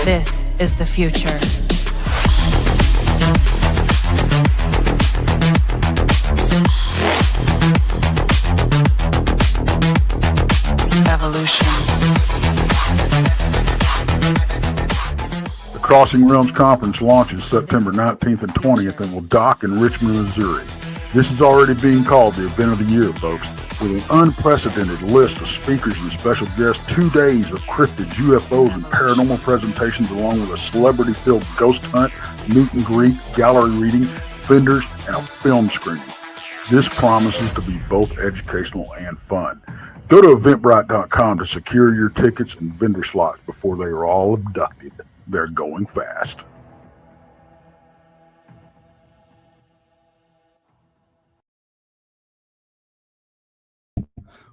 This is the future. Evolution. The Crossing Realms Conference launches September 19th and 20th and will dock in Richmond, Missouri. This is already being called the event of the year, folks. With an unprecedented list of speakers and special guests, 2 days of cryptids, UFOs, and paranormal presentations, along with a celebrity-filled ghost hunt, meet and greet, gallery reading, vendors, and a film screening. This promises to be both educational and fun. Go to Eventbrite.com to secure your tickets and vendor slots before they are all abducted. They're going fast.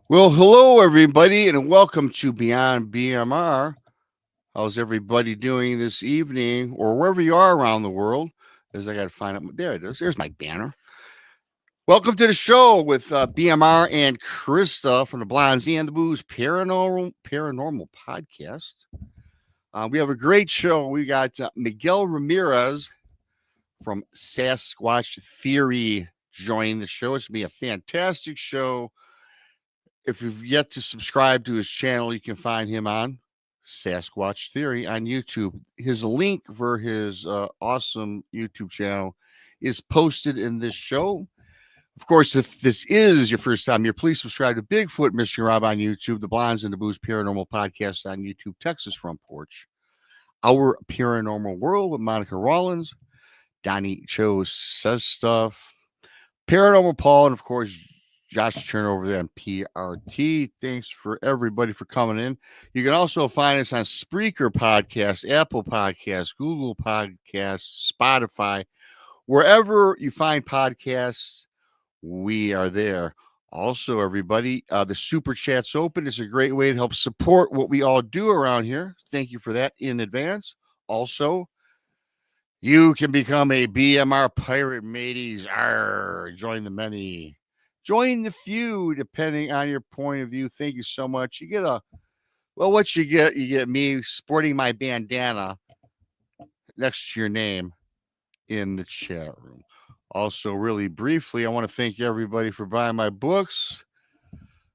Well, hello, everybody, and welcome to Beyond BMR. How's everybody doing this evening, or wherever you are around the world? As I got to find out. There it is. There's my banner. Welcome to the show with BMR and Krista from the Blondes and the Booze Paranormal Podcast. We have a great show. We got Miguel Ramirez from Sasquatchtheory joining the show. It's going to be a fantastic show. If you've yet to subscribe to his channel, you can find him on Sasquatchtheory on YouTube. His link for his awesome YouTube channel is posted in this show. Of course, if this is your first time here, please subscribe to bigfootmichiganrob on YouTube, the Blondes and the Booze Paranormal Podcast on YouTube, Texas Front Porch, Our Paranormal World with Monica Rollins, Donnie Cho Says Stuff, Paranormal Paul, and of course, Josh Turner over there on PRT. Thanks for everybody for coming in. You can also find us on Spreaker Podcast, Apple Podcasts, Google Podcasts, Spotify. Wherever you find podcasts, we are there. Also, everybody, the Super Chat's open. It's a great way to help support what we all do around here. Thank you for that in advance. Also, you can become a BMR pirate, mateys. Arr, join the many. Join the few, depending on your point of view. Thank you so much. You get what you get me sporting my bandana next to your name in the chat room. Also, really briefly, I want to thank everybody for buying my books.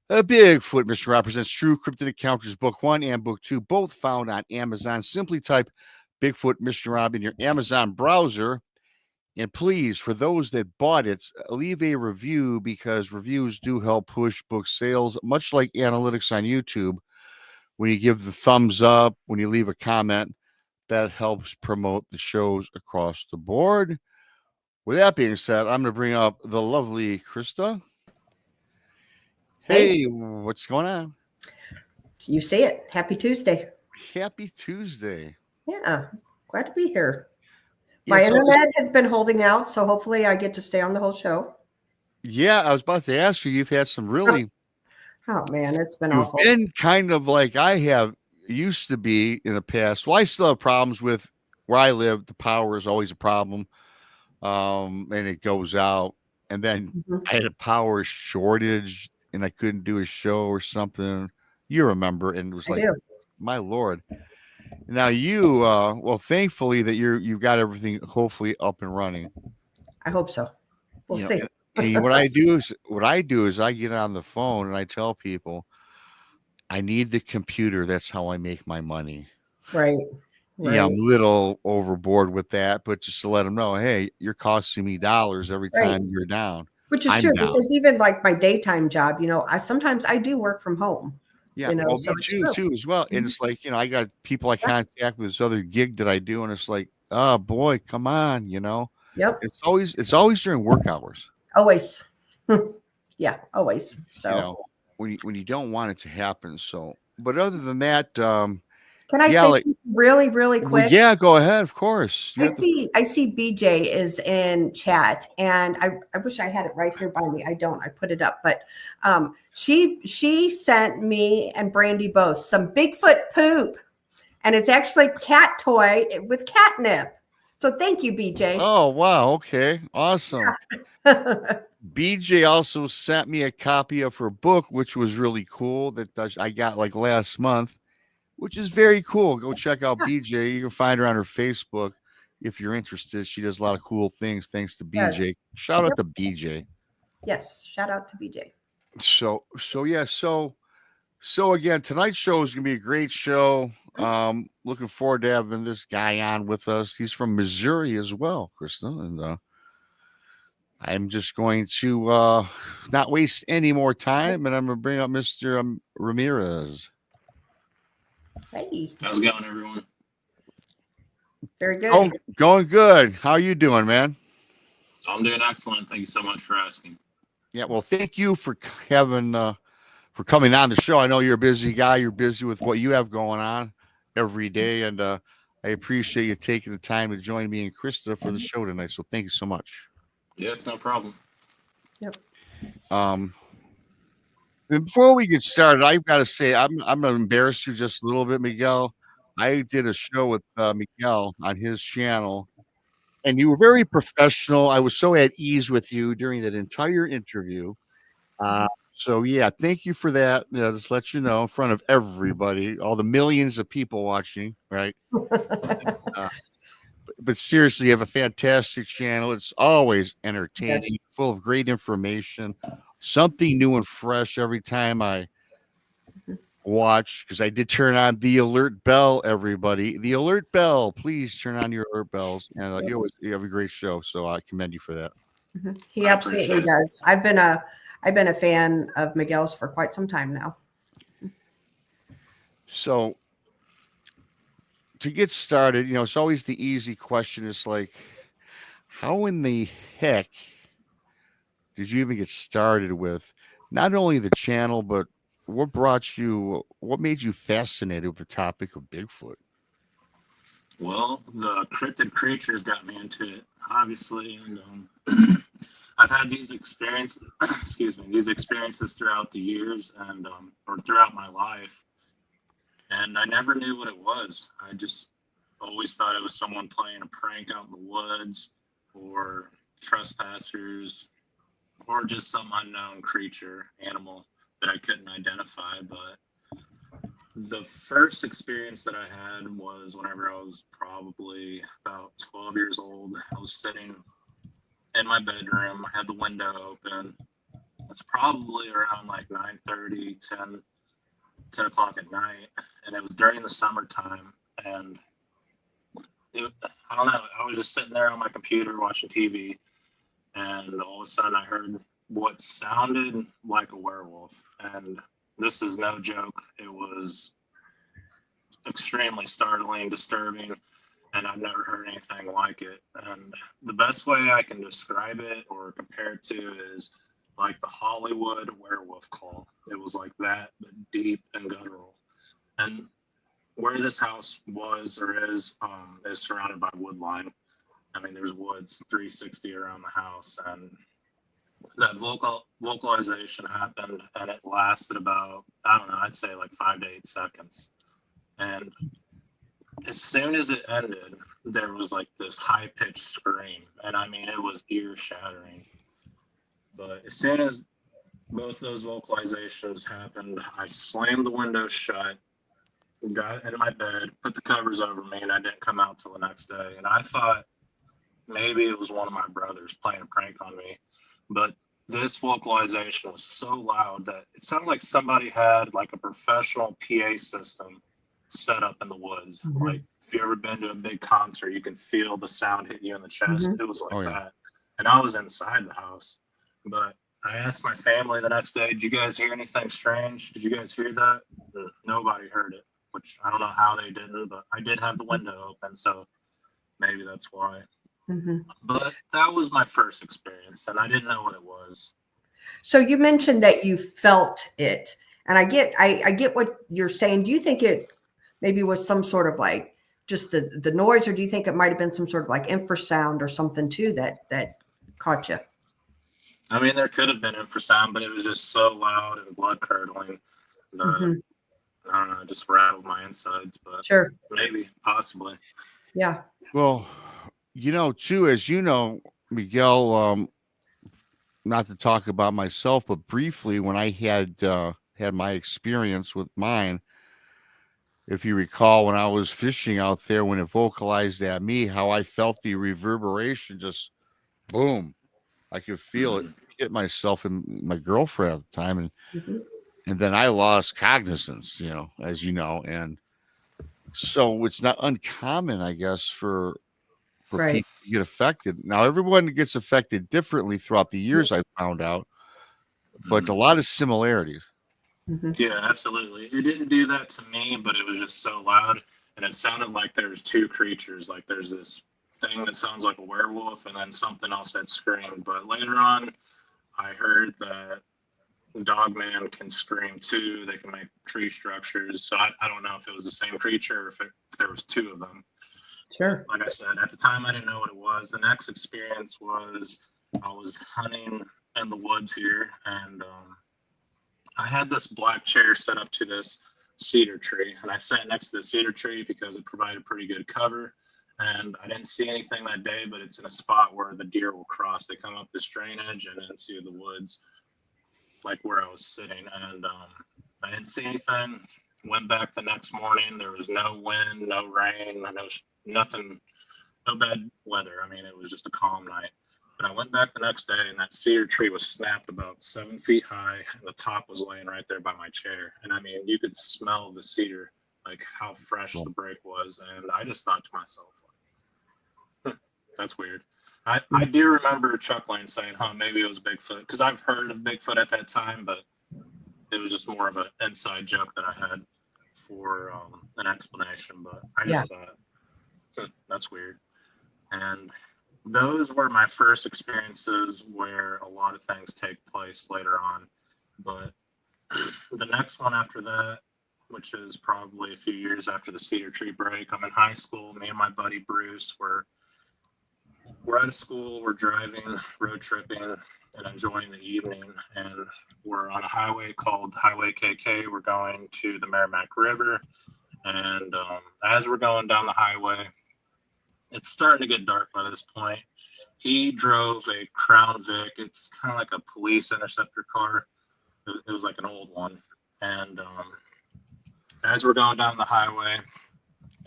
Bigfoot Mr. Rob presents True Cryptid Encounters, Book 1 and Book 2, both found on Amazon. Simply type Bigfoot Mr. Rob in your Amazon browser. And please, for those that bought it, leave a review, because reviews do help push book sales, much like analytics on YouTube. When you give the thumbs up, when you leave a comment, that helps promote the shows across the board. With that being said, I'm going to bring up the lovely Krista. Hey, what's going on? You say it. Happy Tuesday. Happy Tuesday. Yeah, glad to be here. My internet has been holding out, so hopefully I get to stay on the whole show. Yeah, I was about to ask you. You've had some really... Oh, man, it's been awful. You've been kind of like I have used to be in the past. Well, I still have problems with where I live. The power is always a problem, and it goes out. And then I had a power shortage, and I couldn't do a show or something. You remember, and it was like, my Lord. Now you, well, thankfully that you've got everything hopefully up and running. I hope so. We'll see. And what I do is I get on the phone and I tell people I need the computer. That's how I make my money. Right. Yeah, I'm a little overboard with that, but just to let them know, hey, you're costing me dollars every time you're down. Which is true, because even like my daytime job, sometimes I do work from home. Yeah, well, so me too as well. And it's like, I got people I contact with this other gig that I do, and it's like, oh boy, come on, Yep. It's always during work hours. Always. Yeah, always. So when you don't want it to happen. So, but other than that, can I say something really, really quick? Well, yeah, go ahead. Of course. I see BJ is in chat, and I wish I had it right here by me. I don't. I put it up, but she sent me and Brandy both some Bigfoot poop, and it's actually cat toy with catnip. So thank you, BJ. Oh wow! Okay, awesome. Yeah. BJ also sent me a copy of her book, which was really cool. That I got like last month. which is very cool. Go check out BJ. You can find her on her Facebook if you're interested. She does a lot of cool things thanks to BJ. Yes. Shout out to BJ. Yes. Shout out to BJ. So again, tonight's show is gonna be a great show. Looking forward to having this guy on with us. He's from Missouri as well, Krista, and I'm just going to not waste any more time, and I'm gonna bring up Mr. Ramirez. Hey. How's it going, everyone? Very good. Going good. How are you doing, man? I'm doing excellent. Thank you so much for asking. Yeah, well, thank you for for coming on the show. I know you're a busy guy. You're busy with what you have going on every day, and I appreciate you taking the time to join me and Krista for the show tonight. So thank you so much. Yeah, it's no problem. Yep. Before we get started, I've got to say I'm gonna embarrass you just a little bit, Miguel. I did a show with Miguel on his channel, and you were very professional. I was so at ease with you during that entire interview. So yeah, thank you for that. Just let you know in front of everybody, all the millions of people watching, right? But seriously, you have a fantastic channel. It's always entertaining, Yes. full of great information, something new and fresh every time I watch, because I did turn on the alert bell, everybody. The alert bell, please turn on your alert bells. And you have a great show. So I commend you for that. He I absolutely appreciate it. does. I've been a fan of Miguel's for quite some time now. So to get started, it's always the easy question. It's like, how in the heck did you even get started with not only the channel, but what made you fascinated with the topic of Bigfoot? Well, the cryptid creatures got me into it, obviously, and I've had these experiences. These experiences throughout the years and or throughout my life, and I never knew what it was. I just always thought it was someone playing a prank out in the woods, or trespassers, or just some unknown creature, animal that I couldn't identify. But the first experience that I had was whenever I was probably about 12 years old. I was sitting in my bedroom. I had the window open. It's probably around like 9:30, 10 o'clock at night. And it was during the summertime. And I don't know, I was just sitting there on my computer watching TV. And all of a sudden I heard what sounded like a werewolf. And this is no joke. It was extremely startling, disturbing, and I've never heard anything like it. And the best way I can describe it or compare it to is like the Hollywood werewolf call. It was like that, but deep and guttural. And where this house was or is surrounded by wood line. I mean, there's woods 360 around the house, and that vocalization happened, and it lasted about, I don't know, I'd say like 5 to 8 seconds. And as soon as it ended, there was like this high-pitched scream, and I mean, it was ear-shattering. But as soon as both those vocalizations happened, I slammed the window shut, got into my bed, put the covers over me, and I didn't come out till the next day. And I thought maybe it was one of my brothers playing a prank on me. But this vocalization was so loud that it sounded like somebody had like a professional PA system set up in the woods. Mm-hmm. Like if you ever been to a big concert, you can feel the sound hit you in the chest. Mm-hmm. It was like that. And I was inside the house. But I asked my family the next day, did you guys hear anything strange? Did you guys hear that? Nobody heard it, which I don't know how they didn't, but I did have the window open, so maybe that's why. Mm-hmm. But that was my first experience, and I didn't know what it was. So you mentioned that you felt it, and I get what you're saying. Do you think it maybe was some sort of like just the noise, or do you think it might have been some sort of like infrasound or something too that caught you? I mean, there could have been infrasound, but it was just so loud and blood curdling. Mm-hmm. I don't know, it just rattled my insides, but Sure. Maybe, possibly. Yeah. Well, too, as you know, Miguel, not to talk about myself, but briefly, when I had my experience with mine, if you recall, when I was fishing out there, when it vocalized at me, how I felt the reverberation, just boom. I could feel it hit myself and my girlfriend at the time. And then I lost cognizance, as you know. And so it's not uncommon, I guess, for Right. people to get affected. Now, everyone gets affected differently throughout the years, I found out, but a lot of similarities. Yeah, absolutely. It didn't do that to me, but it was just so loud, and it sounded like there was two creatures. Like there's this thing that sounds like a werewolf, and then something else that screamed. But later on, I heard that Dogman can scream too. They can make tree structures. So I don't know if it was the same creature or if there was two of them. Sure. Like I said, at the time, I didn't know what it was. The next experience was I was hunting in the woods here, and I had this black chair set up to this cedar tree, and I sat next to the cedar tree because it provided pretty good cover. And I didn't see anything that day, but it's in a spot where the deer will cross. They come up this drainage and into the woods, like where I was sitting. And I didn't see anything. Went back the next morning. There was no wind, no rain, nothing, no bad weather. I mean, it was just a calm night. But I went back the next day, and that cedar tree was snapped about 7 feet high, and the top was laying right there by my chair. And I mean, you could smell the cedar, like how fresh the break was. And I just thought to myself, that's weird. I do remember chuckling, saying, maybe it was Bigfoot, because I've heard of Bigfoot at that time, but it was just more of an inside joke that I had for an explanation. But I just thought, that's weird. And those were my first experiences where a lot of things take place later on. But the next one after that, which is probably a few years after the cedar tree break, I'm in high school. Me and my buddy Bruce we're out of school, we're driving, road tripping, and enjoying the evening. And we're on a highway called Highway KK. We're going to the Merrimack River. And as we're going down the highway, it's starting to get dark by this point. He drove a Crown Vic. It's kind of like a police interceptor car. It was like an old one. And as we're going down the highway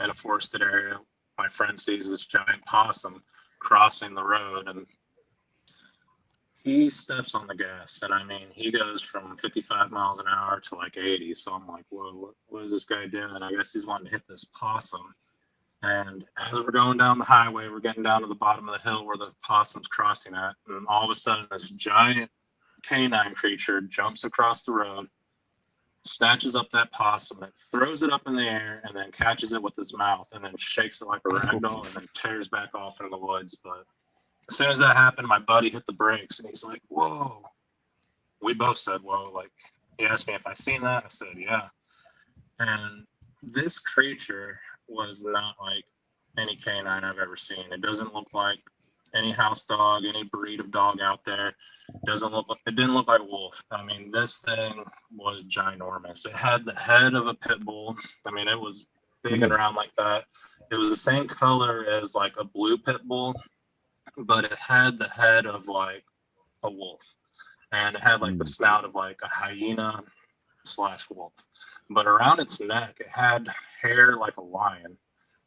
in a forested area, my friend sees this giant possum crossing the road, and he steps on the gas. And I mean, he goes from 55 miles an hour to like 80. So I'm like, whoa, what is this guy doing? I guess he's wanting to hit this possum. And as we're going down the highway, we're getting down to the bottom of the hill where the possum's crossing at. And all of a sudden, this giant canine creature jumps across the road, snatches up that possum, and throws it up in the air, and then catches it with his mouth, and then shakes it like a rag doll, and then tears back off into the woods. But as soon as that happened, my buddy hit the brakes, and he's like, whoa. We both said, whoa. Like, he asked me if I seen that. I said, yeah. And this creature was not like any canine I've ever seen. It doesn't look like any house dog, any breed of dog out there. It didn't look like a wolf. I mean, this thing was ginormous. It had the head of a pit bull. I mean, it was big and round like that. It was the same color as like a blue pit bull, but it had the head of like a wolf, and it had like the snout of like a hyena / wolf. But around its neck, it had hair like a lion.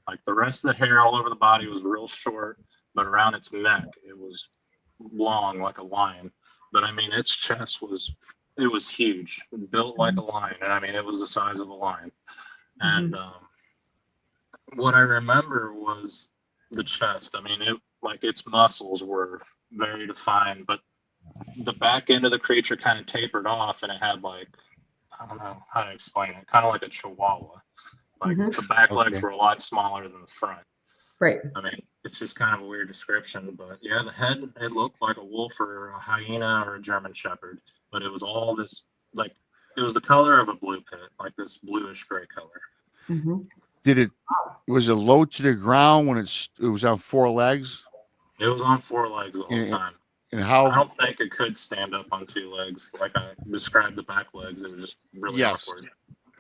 Like the rest of the hair all over the body was real short, but around its neck, it was long like a lion. But I mean, its chest was huge, built like a lion. And I mean, it was the size of a lion. And what I remember was the chest. I mean, its muscles were very defined, but the back end of the creature kind of tapered off, and it had like, I don't know how to explain it, kind of like a chihuahua. Like the back legs were a lot smaller than the front. Right. I mean, it's just kind of a weird description, but yeah, the head, it looked like a wolf or a hyena or a German shepherd, but it was all this, like, it was the color of a blue pit, like this bluish gray color. Was it low to the ground when it was on 4 legs? It was on 4 legs the whole time. And how? I don't think it could stand up on 2 legs. Like I described the back legs, it was just really awkward.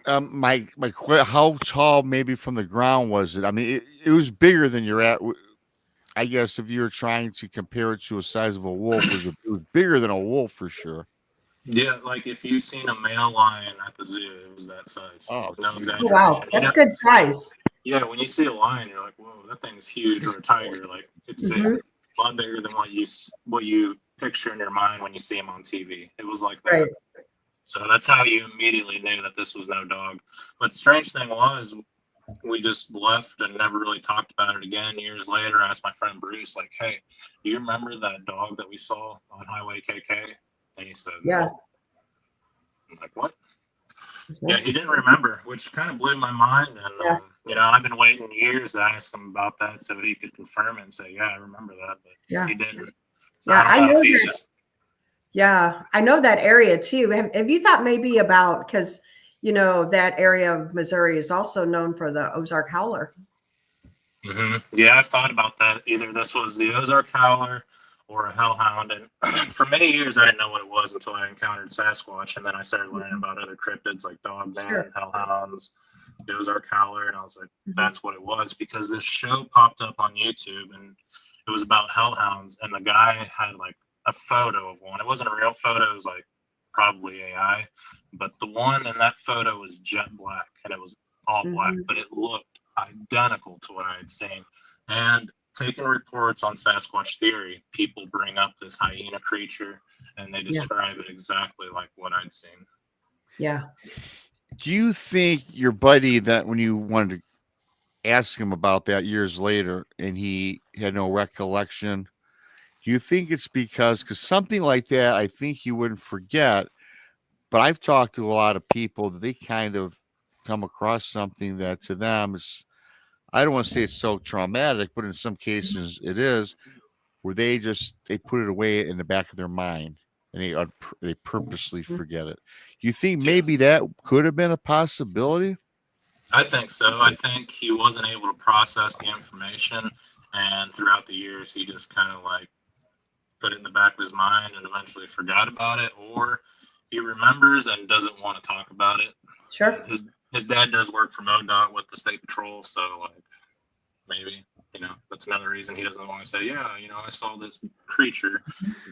How tall maybe from the ground was it? I mean, it was bigger than you're at. I guess if you were trying to compare it to a size of a wolf, it was bigger than a wolf for sure. Yeah, like if you seen a male lion at the zoo, it was that size. Oh, No geez. Oh, exaggeration. wow, that's good size. Yeah, when you see a lion, you're like, whoa, that thing's huge, or a tiger, like it's big, Mhm. a lot bigger than what you picture in your mind when you see him on TV. It was like that. Right. So that's how you immediately knew that this was no dog. But the strange thing was, we just left and never really talked about it again. Years later, I asked my friend Bruce, like, hey, do you remember that dog that we saw on Highway KK? And he said, Yeah. no. I'm like, what? Yeah, he didn't remember, which kind of blew my mind. And, Yeah. I've been waiting years to ask him about that so he could confirm it and say, yeah, I remember that. But Yeah. he didn't. So Yeah, I don't know if he's that. just. Yeah, I know that area too. Have you thought maybe about, because that area of Missouri is also known for the Ozark Howler. Yeah, I've thought about that. Either this was the Ozark Howler or a Hellhound. And for many years, I didn't know what it was until I encountered Sasquatch. And then I started learning about other cryptids like Dogman, Sure. Hellhounds, the Ozark Howler. And I was like, that's what it was, because this show popped up on YouTube and it was about Hellhounds. And the guy had like a photo of one. It wasn't a real photo. It was like probably AI. But the one in that photo was jet black and it was all black, but it looked identical to what I had seen. And taking reports on Sasquatch theory, people bring up this hyena creature and they describe it exactly like what I'd seen. Yeah. Do you think your buddy, that when you wanted to ask him about that years later and he had no recollection, do you think it's because something like that, I think he wouldn't forget, but I've talked to a lot of people that they kind of come across something that to them is, I don't want to say it's so traumatic, but in some cases it is, where they put it away in the back of their mind and they purposely forget it. You think maybe that could have been a possibility? I think so. I think he wasn't able to process the information, and throughout the years, he just kind of like put it in the back of his mind and eventually forgot about it, or he remembers and doesn't want to talk about it. Sure. His dad does work for MoDOT with the state patrol, so like maybe that's another reason he doesn't want to say, yeah, I saw this creature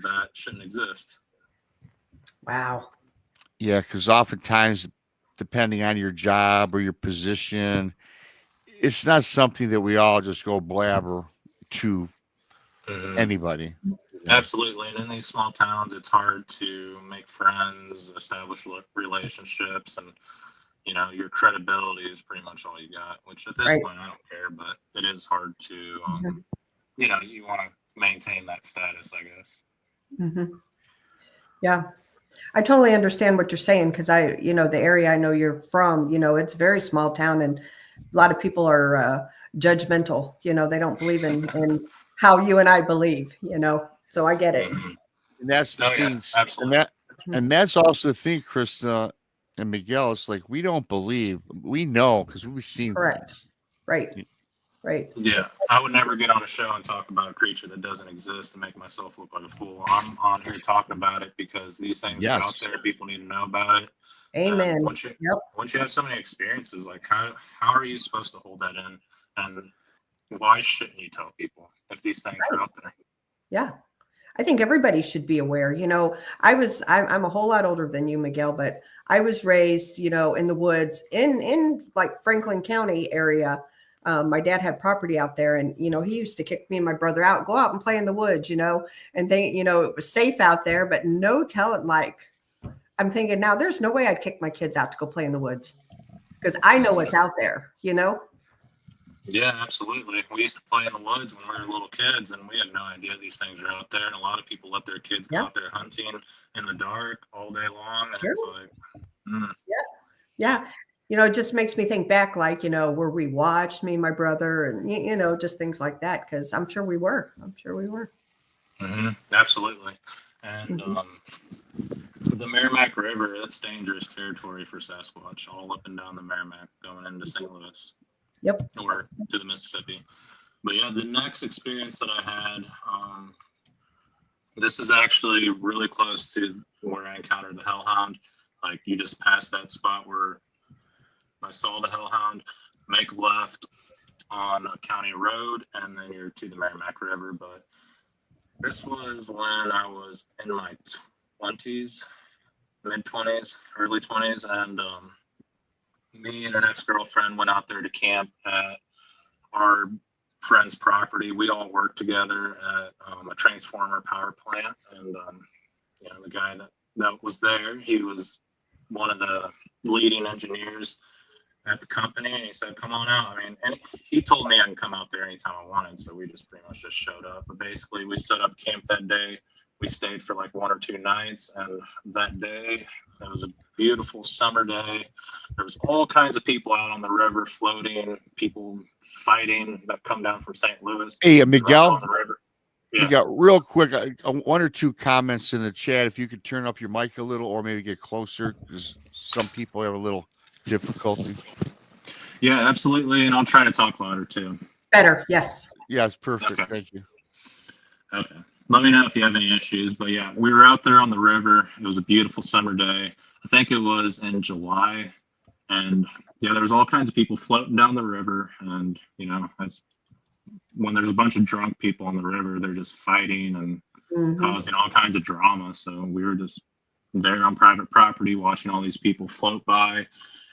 that shouldn't exist. Wow. Yeah, because oftentimes, depending on your job or your position, it's not something that we all just go blabber to anybody. Absolutely. And in these small towns, it's hard to make friends, establish relationships, and your credibility is pretty much all you got, which at this point I don't care, but it is hard to you want to maintain that status, I guess. Yeah, I totally understand what you're saying, because the area I know you're from, it's a very small town and a lot of people are judgmental. They don't believe in how you and I believe, so I get it. And that's the thing. Absolutely. And that's also the thing, Krista and Miguel. It's like, we don't believe, we know, because we've seen things. Right. Yeah, I would never get on a show and talk about a creature that doesn't exist and make myself look like a fool. I'm on here talking about it because these things are out there. People need to know about it. Amen. Once you have so many experiences, like how are you supposed to hold that in? And why shouldn't you tell people if these things are out there? Yeah. I think everybody should be aware. I'm a whole lot older than you, Miguel, but I was raised, in the woods in like Franklin County area. My dad had property out there, and he used to kick me and my brother out, go out and play in the woods, and they, it was safe out there, but no telling. Like, I'm thinking now, there's no way I'd kick my kids out to go play in the woods because I know what's out there. Yeah, absolutely. We used to play in the woods when we were little kids, and we had no idea these things are out there. And a lot of people let their kids go out there hunting in the dark all day long. And it's like, Yeah. It just makes me think back, like, where we watched, me and my brother, and, just things like that. Because I'm sure we were. Absolutely. And the Merrimack River, that's dangerous territory for Sasquatch, all up and down the Merrimack going into St. Louis. Yep. Or to the Mississippi. But yeah, the next experience that I had, this is actually really close to where I encountered the Hellhound. Like, you just passed that spot where I saw the Hellhound, make left on a county road, and then you're to the Merrimack River. But this was when I was in my 20s, mid-20s, early 20s, and me and an ex-girlfriend went out there to camp at our friend's property. We all worked together at a transformer power plant, and the guy that was there, he was one of the leading engineers at the company, and he said, "Come on out." I mean, and he told me I can come out there anytime I wanted, so we just pretty much just showed up. But basically, we set up camp that day. We stayed for like 1 or 2 nights, and that day, it was a beautiful summer day. There was all kinds of people out on the river floating, people fighting that come down from St. Louis. Hey, Miguel. On the river. Yeah. We got real quick, 1 or 2 comments in the chat. If you could turn up your mic a little, or maybe get closer, because some people have a little difficulty. Yeah, absolutely, and I'll try to talk louder too. Better, yes. Yeah, it's perfect. Okay. Thank you. Okay. Let me know if you have any issues. But yeah, we were out there on the river. It was a beautiful summer day. I think it was in July. And yeah, there was all kinds of people floating down the river. And, when there's a bunch of drunk people on the river, they're just fighting and causing all kinds of drama. So we were just there on private property watching all these people float by.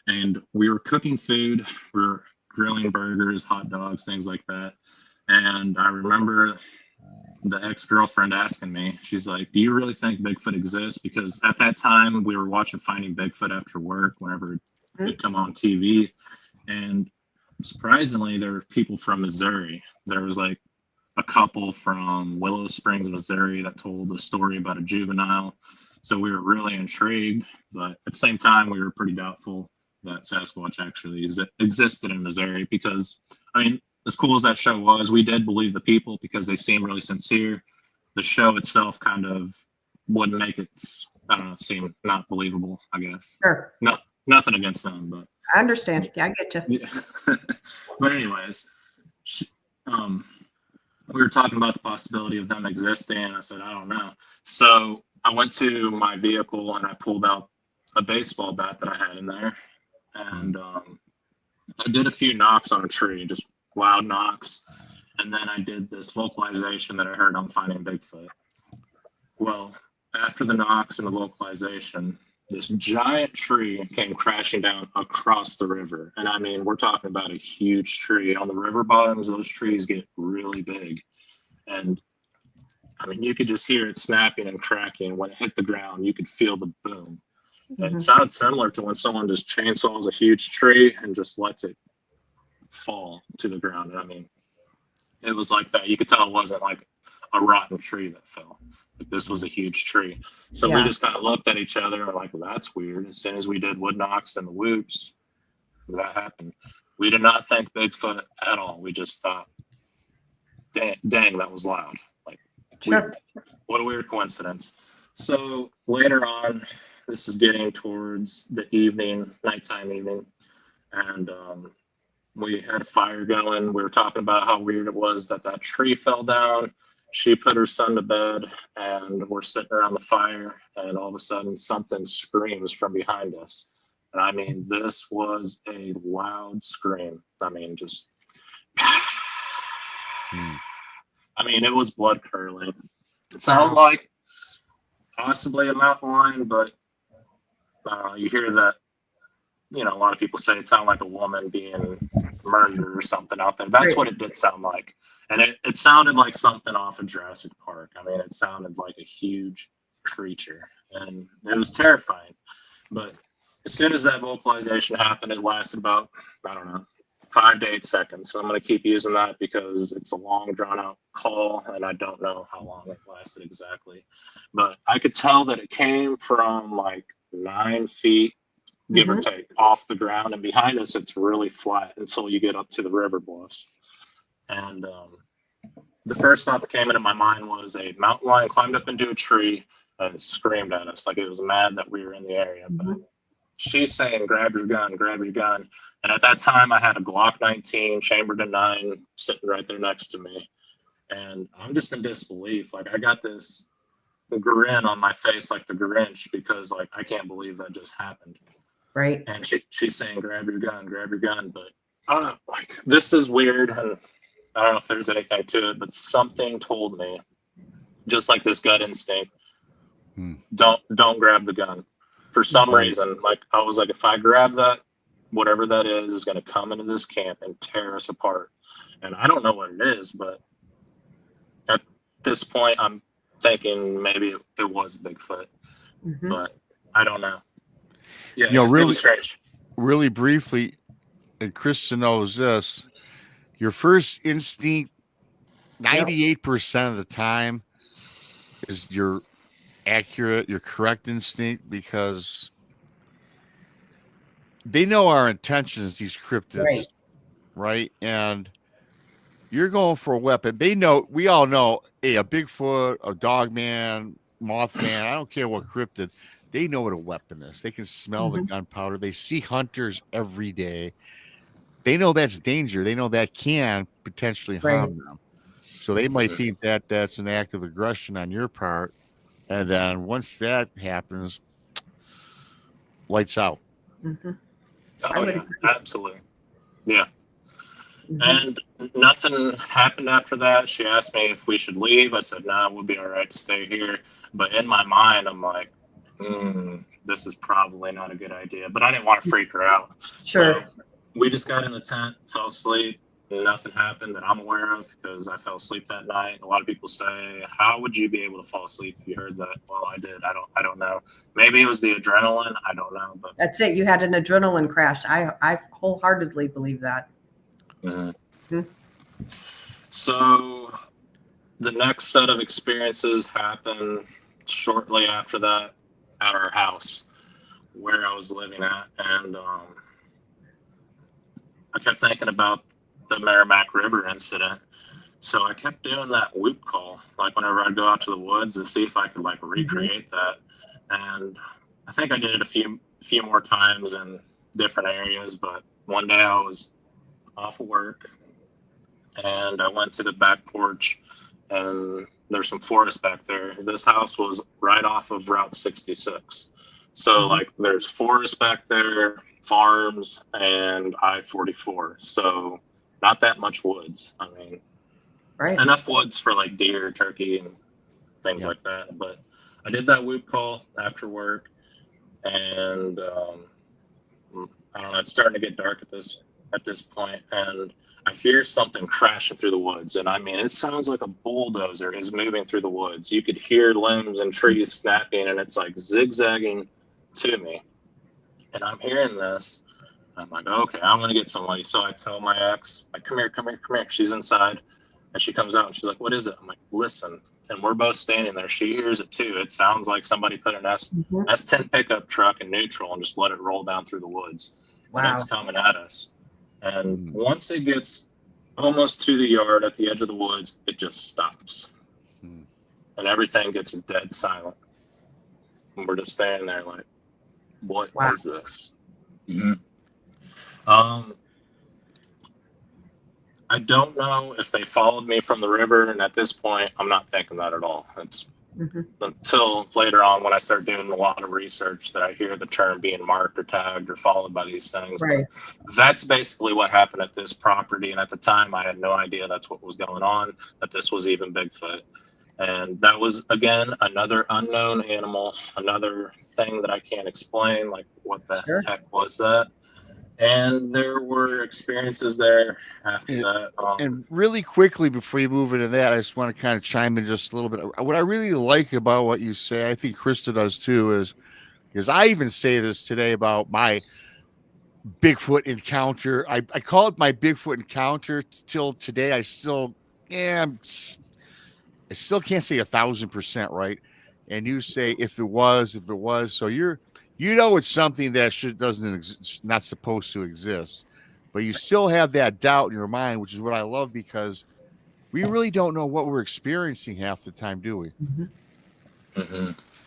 And we were cooking food. We were grilling burgers, hot dogs, things like that. And I remember the ex-girlfriend asking me, she's like, "Do you really think Bigfoot exists?" Because at that time we were watching Finding Bigfoot after work whenever it'd come on TV. And surprisingly, there were people from Missouri. There was like a couple from Willow Springs, Missouri that told a story about a juvenile. So we were really intrigued, but at the same time, we were pretty doubtful that Sasquatch actually existed in Missouri because, as cool as that show was, we did believe the people because they seemed really sincere. The show itself kind of wouldn't make it, seem not believable, I guess. Sure. Nothing against them, but. I understand. Yeah, I get you. Yeah. But anyways, we were talking about the possibility of them existing, and I said, I don't know. So I went to my vehicle and I pulled out a baseball bat that I had in there. And I did a few knocks on a tree, just loud knocks, and then I did this vocalization that I heard on Finding Bigfoot. Well, after the knocks and the vocalization, this giant tree came crashing down across the river. And we're talking about a huge tree. On the river bottoms, those trees get really big. And you could just hear it snapping and cracking. When it hit the ground, you could feel the boom. And it sounded similar to when someone just chainsaws a huge tree and just lets it fall to the ground. It was like that. You could tell it wasn't like a rotten tree that fell. Like this was a huge tree. So we just kind of looked at each other and were like, well, that's weird. As soon as we did wood knocks and the whoops, that happened. We did not think Bigfoot at all. We just thought, dang, that was loud. Like, sure. What a weird coincidence. So later on, this is getting towards the nighttime evening, and we had a fire going. We were talking about how weird it was that tree fell down. She put her son to bed, and we're sitting around the fire, and all of a sudden something screams from behind us. And this was a loud scream. Just, it was blood curdling. It sounded like possibly a mountain lion, but you hear that, a lot of people say it sounded like a woman being murdered or something out there. That's what it did sound like. And it sounded like something off of Jurassic Park. It sounded like a huge creature, and it was terrifying. But as soon as that vocalization happened, it lasted about, 5 to 8 seconds. So I'm going to keep using that because it's a long, drawn-out call, and I don't know how long it lasted exactly. But I could tell that it came from like 9 feet, give or take, off the ground, and behind us it's really flat until you get up to the river bluffs. And the first thought that came into my mind was a mountain lion climbed up into a tree and screamed at us like it was mad that we were in the area. But she's saying, grab your gun. And at that time I had a Glock 19 chambered in 9 sitting right there next to me. And I'm just in disbelief. Like I got this grin on my face like the Grinch because like I can't believe that just happened. Right. And she's saying, grab your gun. But this is weird, and I don't know if there's anything to it, but something told me, just like this gut instinct, don't grab the gun. For some Right. reason, like I was like, if I grab that, whatever that is going to come into this camp and tear us apart. And I don't know what it is, but at this point, I'm thinking maybe it was Bigfoot, Mhm. but I don't know. Yeah, You know, it really- was strange. Really briefly, and Krista knows this, your first instinct 98% of the time is your accurate, your correct instinct, because they know our intentions, these cryptids, right? And you're going for a weapon. They know, we all know, hey, a Bigfoot, a Dogman, Mothman, I don't care what cryptid, they know what a weapon is. They can smell the gunpowder. They see hunters every day. They know that's danger. They know that can potentially harm them. So they might think that that's an act of aggression on your part. And then once that happens, lights out. Mhm. Oh, yeah, absolutely. Yeah. Mhm. And nothing happened after that. She asked me if we should leave. I said, nah, we'll be all right to stay here. But in my mind, I'm like, this is probably not a good idea. But I didn't want to freak her out. Sure. So we just got in the tent, fell asleep. Nothing happened that I'm aware of because I fell asleep that night. A lot of people say, how would you be able to fall asleep if you heard that? Well, I did. I don't know. Maybe it was the adrenaline. I don't know. But That's it. You had an adrenaline crash. I wholeheartedly believe that. So the next set of experiences happened shortly after that at our house where I was living at. And I kept thinking about the Merrimack River incident. So I kept doing that whoop call, like whenever I'd go out to the woods and see if I could like recreate that. And I think I did it a few more times in different areas. But one day I was off of work and I went to the back porch and there's some forest back there. This house was right off of Route 66. So like there's forest back there, farms, and I-44. So not that much woods. I mean, enough woods for like deer, turkey, and things like that. But I did that whoop call after work, and I don't know. It's starting to get dark at this point, and I hear something crashing through the woods, and I mean, it sounds like a bulldozer is moving through the woods. You could hear limbs and trees snapping, and it's like zigzagging to me. And I'm hearing this. I'm like, okay, I'm gonna get somebody. So I tell my ex, like, come here. She's inside, and she comes out and she's like, what is it? I'm like, listen. And we're both standing there. She hears it too. It sounds like somebody put an S10 pickup truck in neutral and just let it roll down through the woods. And it's coming at us. And once it gets almost to the yard at the edge of the woods, it just stops. And everything gets dead silent. And we're just standing there like, what is this? I don't know if they followed me from the river, and at this point, I'm not thinking that at all. It's until later on when I start doing a lot of research that I hear the term being marked or tagged or followed by these things. Right. That's basically what happened at this property, and at the time, I had no idea that's what was going on, that this was even Bigfoot. And that was, again, another unknown animal, another thing that I can't explain, like what the heck was that? And there were experiences there after that. And really quickly, before you move into that, I just want to kind of chime in just a little bit. What I really like about what you say, I think Krista does too, is because I even say this today about my Bigfoot encounter. I call it my Bigfoot encounter till today. I still can't say 1,000% right. And you say if it was, so you know it's something that not supposed to exist, but you still have that doubt in your mind, which is what I love, because we really don't know what we're experiencing half the time, do we?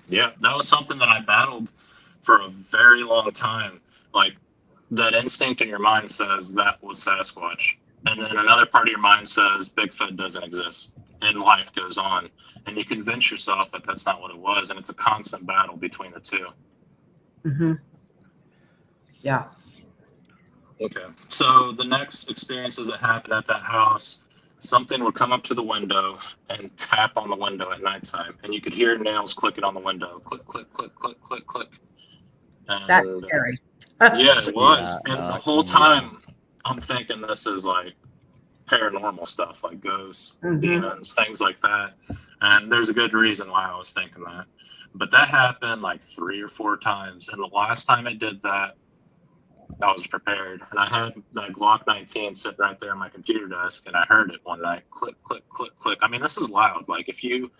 Yeah, that was something that I battled for a very long time. Like, that instinct in your mind says that was Sasquatch, and then another part of your mind says Bigfoot doesn't exist, and life goes on, and you convince yourself that that's not what it was, and it's a constant battle between the two. Yeah. Okay. So the next experiences that happened at that house, something would come up to the window and tap on the window at nighttime, and you could hear nails clicking on the window, click, click, click, click, click, click. And, That's scary. yeah, it was. Yeah, And the whole time, I'm thinking this is like paranormal stuff, like ghosts, demons, things like that. And there's a good reason why I was thinking that. But that happened like 3 or 4 times. And the last time I did that, I was prepared. And I had that Glock 19 sitting right there on my computer desk, and I heard it one night. Click, click, click, click. I mean, this is loud. Like, if you,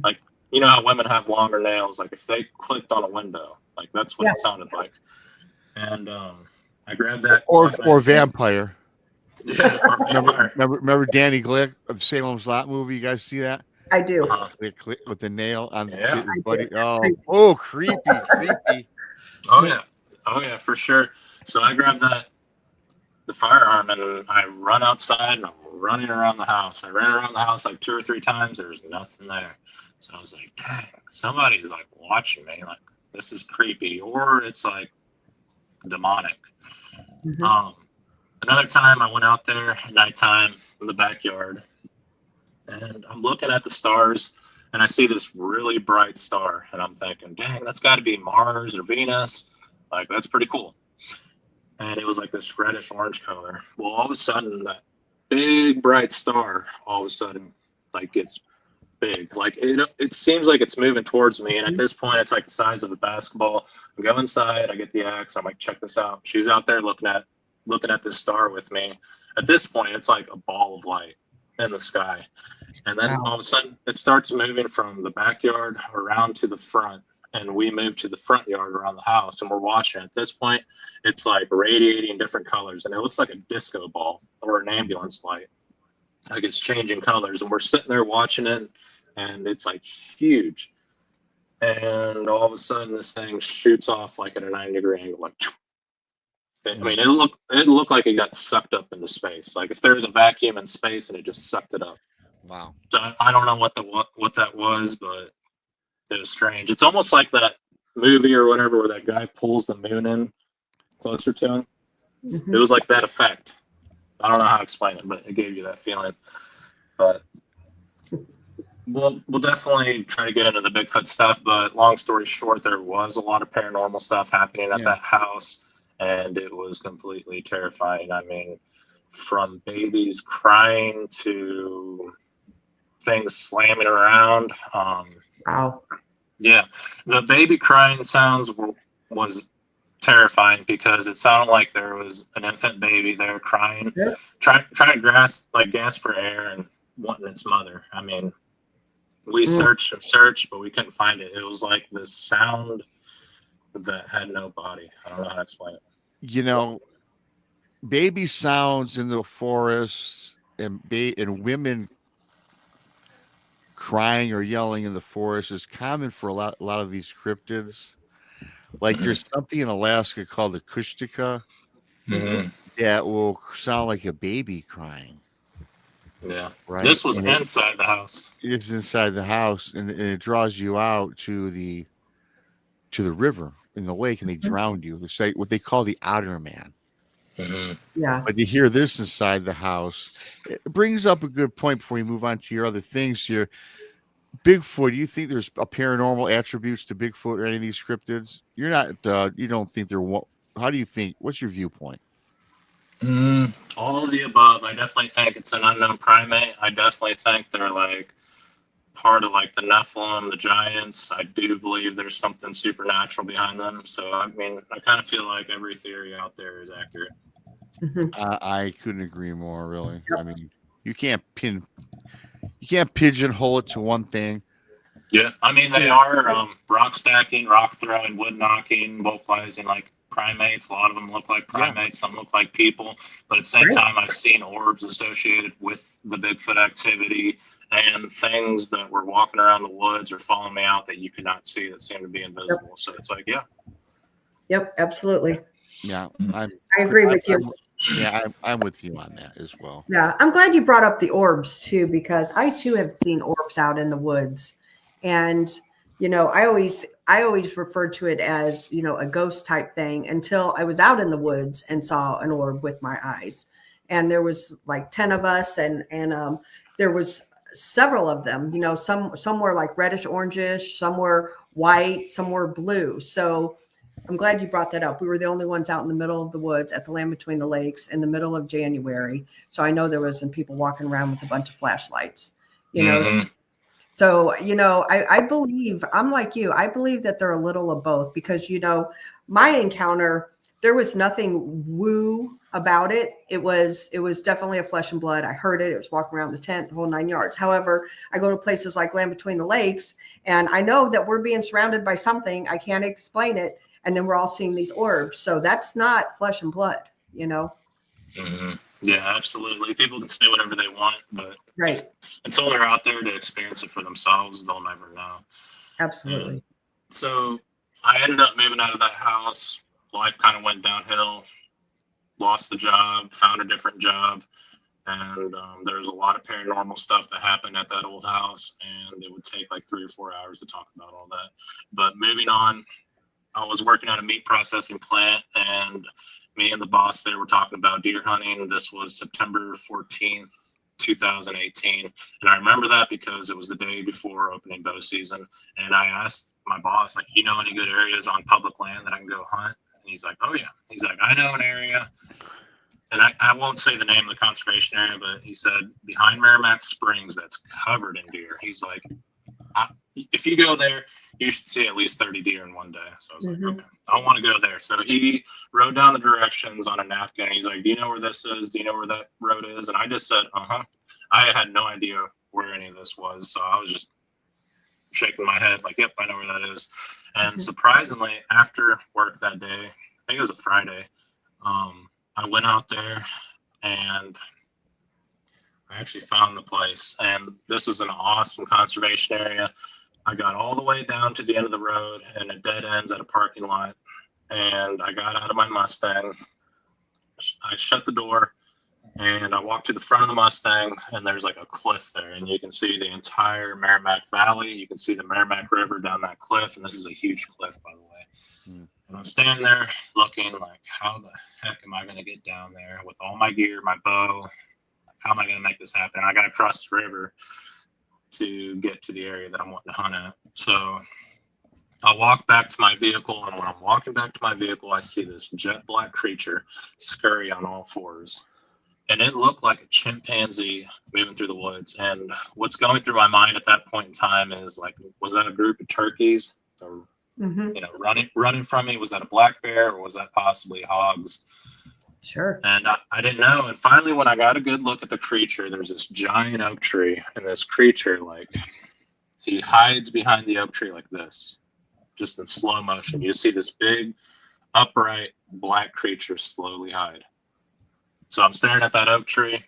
like, you know how women have longer nails? Like, if they clicked on a window, like, that's what it sounded like. And I grabbed that. Or vampire. Yeah, or vampire. Remember Danny Glick of the Salem's Lot movie? You guys see that? I do. Click with the nail on Yeah. the buddy. Oh, creepy, creepy. Oh yeah, for sure. So I grabbed the firearm, and I run outside, and I'm running around the house. I ran around the house like 2 or 3 times. There was nothing there. So I was like, dang, somebody's like watching me. Like, this is creepy, or it's like demonic. Another time I went out there at nighttime in the backyard, and I'm looking at the stars, and I see this really bright star, and I'm thinking, dang, that's got to be Mars or Venus. Like, that's pretty cool. And it was like this reddish orange color. Well, all of a sudden, that big bright star all of a sudden like gets big. Like, it seems like it's moving towards me, and at this point it's like the size of a basketball. I go inside, I get the axe, I'm like, check this out. She's out there looking at this star with me. At this point, it's like a ball of light in the sky. And then all of a sudden it starts moving from the backyard around to the front, and we move to the front yard around the house, and we're watching. At this point, it's like radiating different colors, and it looks like a disco ball or an ambulance light. Like, it's changing colors, and we're sitting there watching it, and it's like huge. And all of a sudden, this thing shoots off like at a 90-degree angle. Like, I mean, it looked like it got sucked up into space. Like, if there was a vacuum in space and it just sucked it up. Wow. So I don't know what that was, but it was strange. It's almost like that movie or whatever where that guy pulls the moon in closer to him. It was like that effect. I don't know how to explain it, but it gave you that feeling. But we'll definitely try to get into the Bigfoot stuff. But long story short, there was a lot of paranormal stuff happening at that house, and it was completely terrifying. I mean, from babies crying to things slamming around. Wow. Yeah, the baby crying sounds was terrifying because it sounded like there was an infant baby there crying, trying to gasp for air and wanting its mother. I mean, we searched and searched, but we couldn't find it. It was like this sound that had no body. I don't know how to explain it. You know, baby sounds in the forest and women crying or yelling in the forest is common for a lot of these cryptids. Like, there's something in Alaska called the Kushtika that will sound like a baby crying. Yeah, right. This was inside the house. It's inside the house, and it draws you out to the river in the lake, and they drown you. It's like what they call the otter man. Yeah. But you hear this inside the house. It brings up a good point before we move on to your other things here. Bigfoot, do you think there's a paranormal attributes to Bigfoot or any of these cryptids? You're not, you don't think they're, how do you think, what's your viewpoint? All of the above. I definitely think it's an unknown primate. I definitely think they're like part of like the Nephilim, the giants. I do believe there's something supernatural behind them. So, I mean, I kind of feel like every theory out there is accurate. I couldn't agree more, really. I mean, you can't pigeonhole it to one thing. Yeah, I mean, they are rock stacking, rock throwing, wood knocking, vocalizing like primates. A lot of them look like primates. Some look like people. But at the same time, I've seen orbs associated with the Bigfoot activity and things that were walking around the woods or following me out that you could not see that seem to be invisible. So it's like, Yep, absolutely. Yeah, I agree with you. I'm with you on that as well. Yeah, I'm glad you brought up the orbs too, because I too have seen orbs out in the woods, and I always referred to it as a ghost type thing until I was out in the woods and saw an orb with my eyes, and there was like 10 of us, and there was several of them. Some were like reddish orangish, some were white, some were blue. So I'm glad you brought that up. We were the only ones out in the middle of the woods at the Land Between the Lakes in the middle of January. So I know there was some people walking around with a bunch of flashlights, you know. Mhm. So, you know, I believe, I'm like you, I believe that they're a little of both because, you know, my encounter, there was nothing woo about it. It was definitely a flesh and blood. I heard it. It was walking around the tent, the whole 9 yards. However, I go to places like Land Between the Lakes and I know that we're being surrounded by something. I can't explain it. And then we're all seeing these orbs. So that's not flesh and blood, you know? Mhm. Yeah, absolutely. People can say whatever they want, but Right. until they're out there to experience it for themselves, they'll never know. Absolutely. And so I ended up moving out of that house. Life kind of went downhill. Lost the job, found a different job, and there's a lot of paranormal stuff that happened at that old house, and it would take like 3 or 4 hours to talk about all that. But moving on, I was working at a meat processing plant, and me and the boss there were talking about deer hunting. This was September 14th, 2018. And I remember that because it was the day before opening bow season. And I asked my boss, like, you know any good areas on public land that I can go hunt? And he's like, oh, yeah. He's like, I know an area. And I won't say the name of the conservation area, but he said behind Merrimack Springs, that's covered in deer. He's like, if you go there, you should see at least 30 deer in one day. So I was like, okay, I want to go there. So he wrote down the directions on a napkin. He's like, do you know where this is? Do you know where that road is? And I just said, uh-huh. I had no idea where any of this was. So I was just shaking my head like, yep, I know where that is. And surprisingly, after work that day, I think it was a Friday, I went out there and I actually found the place. And this is an awesome conservation area. I got all the way down to the end of the road and it dead ends at a parking lot. And I got out of my Mustang. I shut the door and I walked to the front of the Mustang and there's like a cliff there. And you can see the entire Merrimack Valley. You can see the Merrimack River down that cliff. And this is a huge cliff, by the way. And I'm standing there looking like, how the heck am I going to get down there with all my gear, my bow? How am I going to make this happen? I got to cross the river to get to the area that I'm wanting to hunt at. So I walk back to my vehicle, and when I'm walking back to my vehicle, I see this jet black creature scurry on all fours. And it looked like a chimpanzee moving through the woods. And what's going through my mind at that point in time is like, was that a group of turkeys or you know, running from me? Was that a black bear or was that possibly hogs? Sure. And I didn't know. And finally, when I got a good look at the creature, there's this giant oak tree, and this creature, like, he hides behind the oak tree like this, just in slow motion. You see this big, upright, black creature slowly hide. So I'm staring at that oak tree,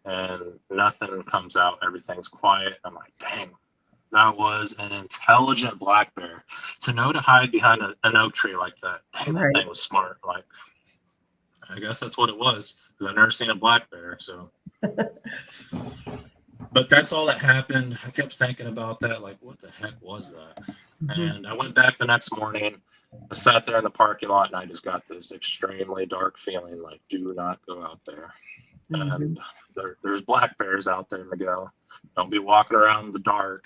and nothing comes out. Everything's quiet. I'm like, dang, that was an intelligent black bear. To know to hide behind an oak tree like that, dang, that thing was smart. Like, I guess that's what it was, because I've never seen a black bear. So, but that's all that happened. I kept thinking about that, like, what the heck was that? And I went back the next morning. I sat there in the parking lot, and I just got this extremely dark feeling, like, do not go out there. And there's black bears out there, Miguel. Don't be walking around in the dark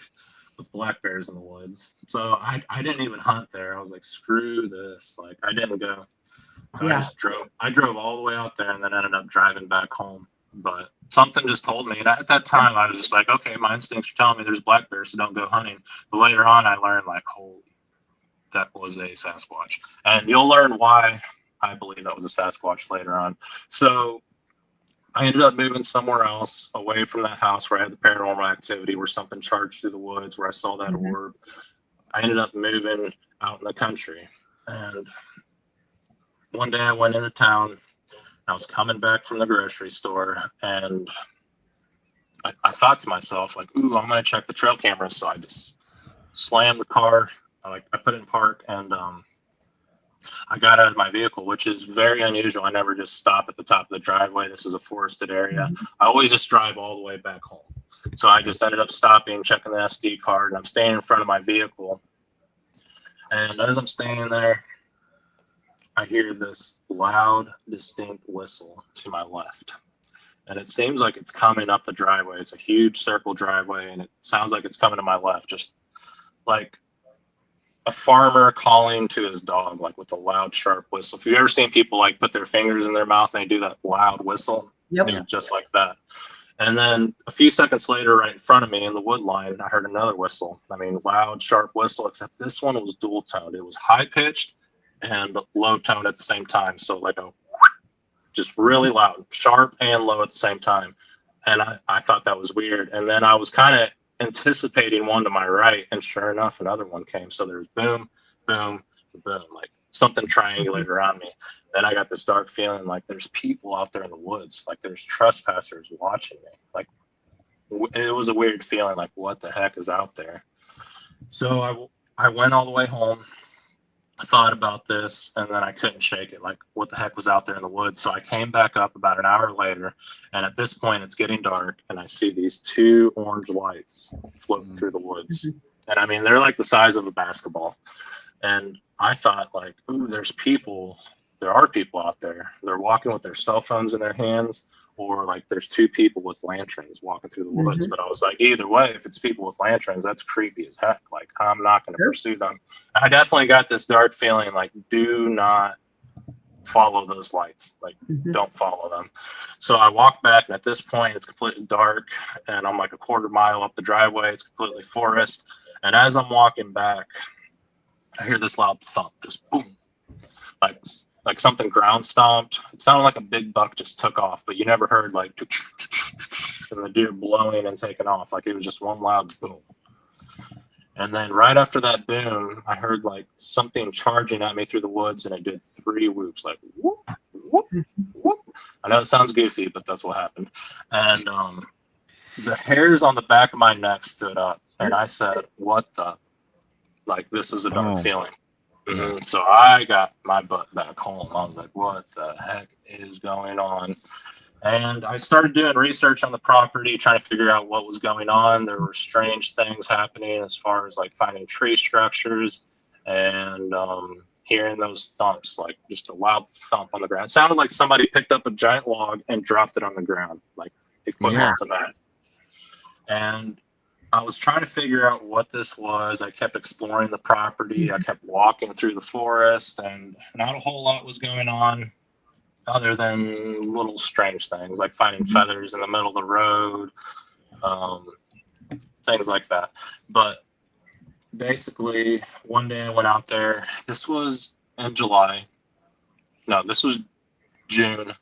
with black bears in the woods. So I didn't even hunt there. I was like, screw this. Like, I didn't go. So I drove all the way out there and then ended up driving back home. But something just told me, and at that time I was just like, okay, my instincts are telling me there's black bears, so don't go hunting. But later on I learned, like, holy, that was a Sasquatch. And you'll learn why I believe that was a Sasquatch later on. So I ended up moving somewhere else, away from that house where I had the paranormal activity, where something charged through the woods, where I saw that orb. I ended up moving out in the country. And one day I went into town. I was coming back from the grocery store, and I thought to myself, like, ooh, I'm going to check the trail cameras. So I just slammed the car. I put it in park, and I got out of my vehicle, which is very unusual. I never just stop at the top of the driveway. This is a forested area. I always just drive all the way back home. So I just ended up stopping, checking the SD card, and I'm standing in front of my vehicle. And as I'm standing there, I hear this loud, distinct whistle to my left. And it seems like it's coming up the driveway. It's a huge circle driveway, and it sounds like it's coming to my left, just like a farmer calling to his dog, like with a loud, sharp whistle. If you've ever seen people like put their fingers in their mouth and they do that loud whistle, Yep. it was just like that. And then a few seconds later, right in front of me in the wood line, I heard another whistle. I mean, loud, sharp whistle, except this one was dual toned. It was high pitched and low toned at the same time. So like a just really loud, sharp and low at the same time. And I thought that was weird. And then I was kind of anticipating one to my right, and sure enough, another one came. So there's boom, boom, boom, like something triangulated around me. Then I got this dark feeling like there's people out there in the woods, like there's trespassers watching me. Like it was a weird feeling, like what the heck is out there? So I went all the way home. I thought about this, and then I couldn't shake it. Like, what the heck was out there in the woods? So I came back up about an hour later, and at this point, it's getting dark, and I see these two orange lights floating through the woods. And I mean, they're like the size of a basketball. And I thought, like, ooh, there's people. There are people out there. They're walking with their cell phones in their hands, or like there's two people with lanterns walking through the woods. But I was like, either way, if it's people with lanterns, that's creepy as heck. Like, I'm not going to pursue them. I definitely got this dark feeling, like, do not follow those lights. Like, don't follow them. So I walk back, and at this point, it's completely dark, and I'm like a quarter mile up the driveway. It's completely forest. And as I'm walking back, I hear this loud thump, just boom, like something ground stomped. It sounded like a big buck just took off, but you never heard like and the deer blowing and taking off. Like it was just one loud boom. And then right after that boom, I heard like something charging at me through the woods, and it did 3 whoops, like whoop, whoop, whoop. I know it sounds goofy, but that's what happened. And the hairs on the back of my neck stood up, and I said, what the? Like, this is a dark feeling. So I got my butt back home. I was like, what the heck is going on? And I started doing research on the property, trying to figure out what was going on. There were strange things happening as far as like finding tree structures and hearing those thumps, like just a loud thump on the ground. It sounded like somebody picked up a giant log and dropped it on the ground, like equivalent to that. And I was trying to figure out what this was. I kept exploring the property. I kept walking through the forest, and not a whole lot was going on other than little strange things like finding feathers in the middle of the road, things like that. But basically, one day I went out there. This was in July. No, this was June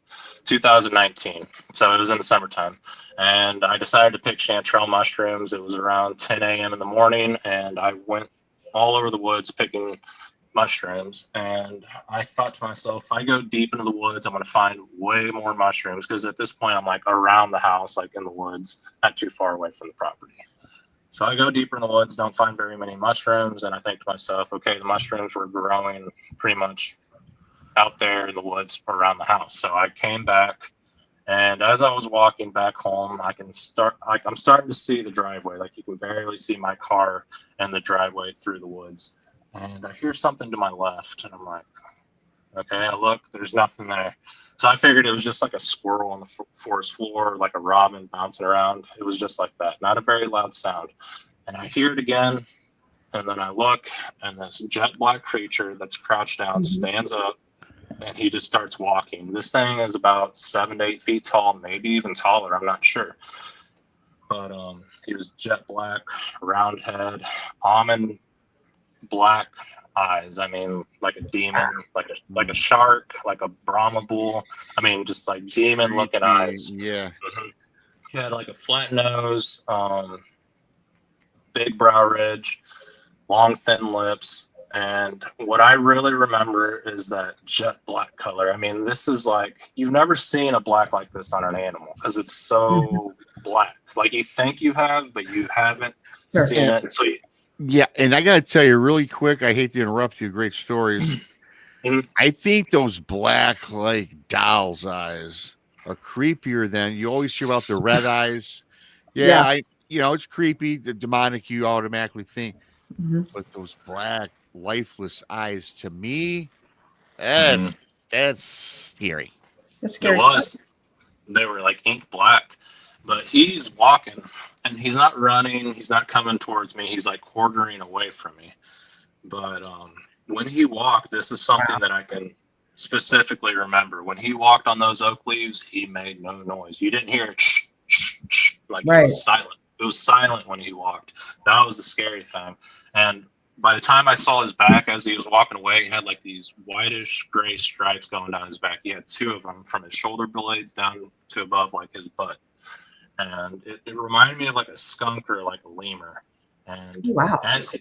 2019. So it was in the summertime. And I decided to pick chanterelle mushrooms. It was around 10 a.m. in the morning, and I went all over the woods picking mushrooms. And I thought to myself, if I go deep into the woods, I'm going to find way more mushrooms, because at this point I'm like around the house, like in the woods, not too far away from the property. So I go deeper in the woods, don't find very many mushrooms, and I think to myself, okay, the mushrooms were growing pretty much out there in the woods around the house. So I came back, and as I was walking back home, I'm starting to see the driveway. Like you can barely see my car and the driveway through the woods. And I hear something to my left, and I'm like, okay, I look, there's nothing there. So I figured it was just like a squirrel on the forest floor, like a robin bouncing around. It was just like that, not a very loud sound. And I hear it again, and then I look, and this jet black creature that's crouched down stands up, and he just starts walking. This thing is about 7 to 8 feet tall, maybe even taller. I'm not sure. But he was jet black, round head, almond black eyes. I mean, like a demon, like a shark, like a Brahma bull. I mean, just like demon looking eyes. Yeah. He had like a flat nose, big brow ridge, long thin lips. And what I really remember is that jet black color. I mean, this is like, you've never seen a black like this on an animal, because it's so black. Like you think you have, but you haven't seen it. So yeah, and I got to tell you really quick, I hate to interrupt you, great stories. I think those black, like doll's eyes are creepier than, you always hear about the red eyes. Yeah. It's creepy, the demonic, you automatically think. But those black, lifeless eyes, to me, that's scary. That's scary. It was. They were like ink black. But he's walking, and he's not running. He's not coming towards me. He's like quartering away from me. But when he walked, this is something that I can specifically remember. When he walked on those oak leaves, he made no noise. You didn't hear like Right. it was silent. It was silent when he walked. That was the scary thing. And by the time I saw his back as he was walking away, he had like these whitish gray stripes going down his back. He had 2 of them from his shoulder blades down to above like his butt. And it reminded me of like a skunk or like a lemur. And Wow. as he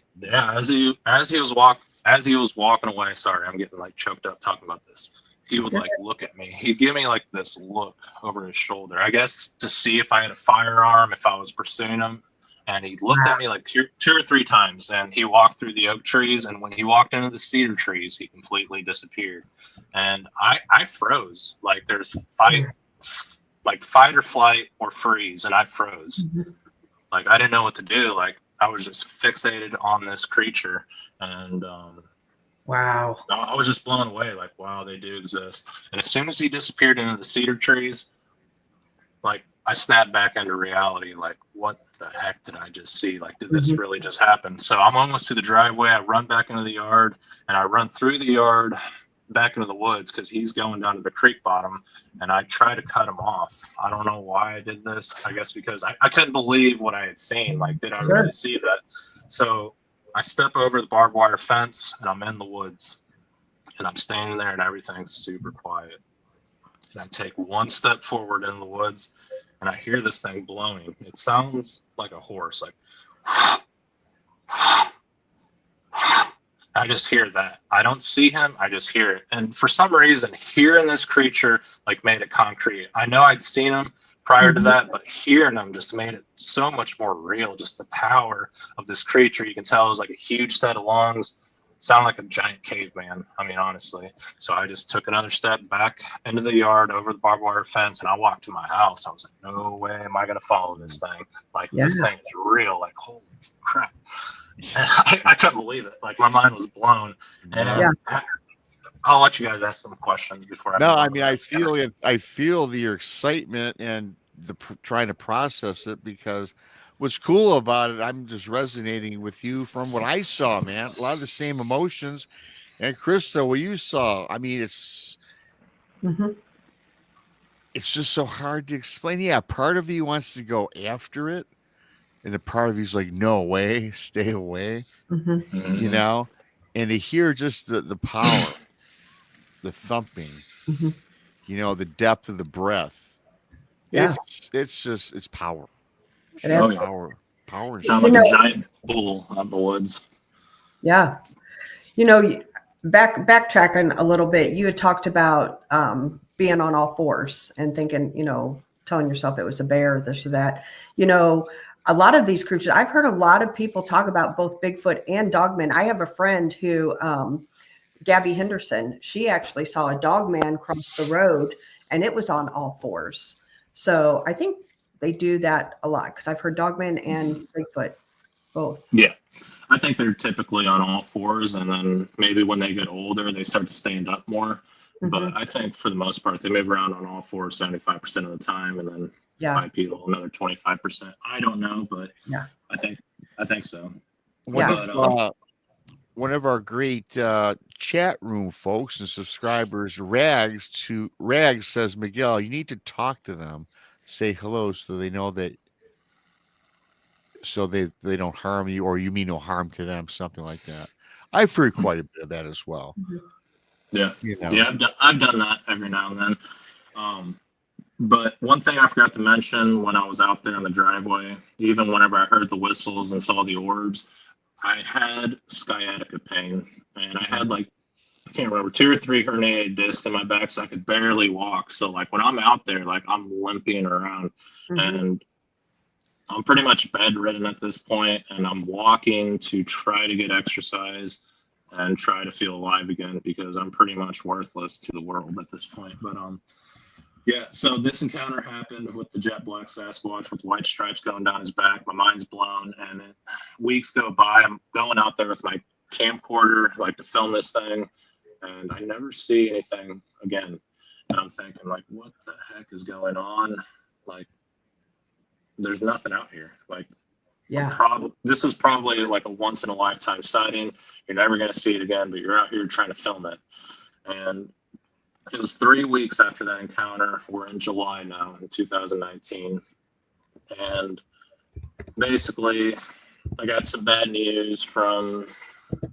was walking away, sorry, I'm getting like choked up talking about this. He would like look at me. He'd give me like this look over his shoulder, I guess to see if I had a firearm, if I was pursuing him. And he looked at me like 2 or 3 times, and he walked through the oak trees. And when he walked into the cedar trees, he completely disappeared. And I froze. Like there's fight or flight or freeze, and I froze. Like I didn't know what to do. Like I was just fixated on this creature, and Wow. I was just blown away. Like, wow, they do exist. And as soon as he disappeared into the cedar trees, like I snapped back into reality. Like, what the heck did I just see? Like, did this really just happen? So I'm almost to the driveway. I run back into the yard, and I run through the yard back into the woods because he's going down to the creek bottom, and I try to cut him off. I don't know why I did this. I guess because I couldn't believe what I had seen. Like, did I really see that? So I step over the barbed wire fence, and I'm in the woods, and I'm standing there, and everything's super quiet. And I take 1 step forward in the woods, and I hear this thing blowing. It sounds like a horse, like I just hear that. I don't see him, I just hear it. And for some reason, hearing this creature like made it concrete. I know I'd seen him prior to that, but hearing him just made it so much more real. Just the power of this creature. You can tell it was like a huge set of lungs. Sound like a giant caveman. I mean, honestly. So I just took another step back into the yard over the barbed wire fence, and I walked to my house. I was like, no way am I going to follow this thing. Like, this thing is real. Like, holy crap. And I couldn't believe it. Like, my mind was blown. And I'll let you guys ask some questions before I. No, I mean, I feel it. I feel your excitement and the trying to process it, because what's cool about it, I'm just resonating with you from what I saw, man. A lot of the same emotions. And Krista, what you saw, I mean, it's just so hard to explain. Yeah, part of you wants to go after it, and the part of you's like, no way, stay away. You know, and to hear just the power, the thumping, you know, the depth of the breath. It's power. Power. Sound like a giant bull out in the woods. Yeah. You know, backtracking a little bit, you had talked about being on all fours and thinking, you know, telling yourself it was a bear, this or that. You know, a lot of these creatures, I've heard a lot of people talk about both Bigfoot and dogmen. I have a friend who, Gabby Henderson, she actually saw a dogman cross the road, and it was on all fours. So I think they do that a lot, because I've heard dogmen and Bigfoot both. Yeah, I think they're typically on all fours, and then maybe when they get older, they start to stand up more. But I think for the most part, they move around on all fours 75% of the time, and then bipedal another 25%. I don't know, but I think so. One of our great chat room folks and subscribers, Rags says, Miguel, you need to talk to them, say hello, so they know that, so they don't harm you, or you mean no harm to them, something like that. I've heard quite a bit of that as well. Yeah, you know? Yeah, I've done that every now and then. But one thing I forgot to mention when I was out there in the driveway, even whenever I heard the whistles and saw the orbs, I had sciatica pain, and I had like, I can't remember, 2 or 3 herniated discs in my back, so I could barely walk. So like when I'm out there, like I'm limping around, and I'm pretty much bedridden at this point, and I'm walking to try to get exercise and try to feel alive again, because I'm pretty much worthless to the world at this point. But yeah, so this encounter happened with the jet black Sasquatch with white stripes going down his back. My mind's blown, and weeks go by. I'm going out there with my camcorder, like, to film this thing, and I never see anything again. And I'm thinking, like, what the heck is going on? Like, there's nothing out here. Like, This is probably like a once in a lifetime sighting. You're never going to see it again, but you're out here trying to film it. And it was 3 weeks after that encounter. We're in July now in 2019. And basically, I got some bad news from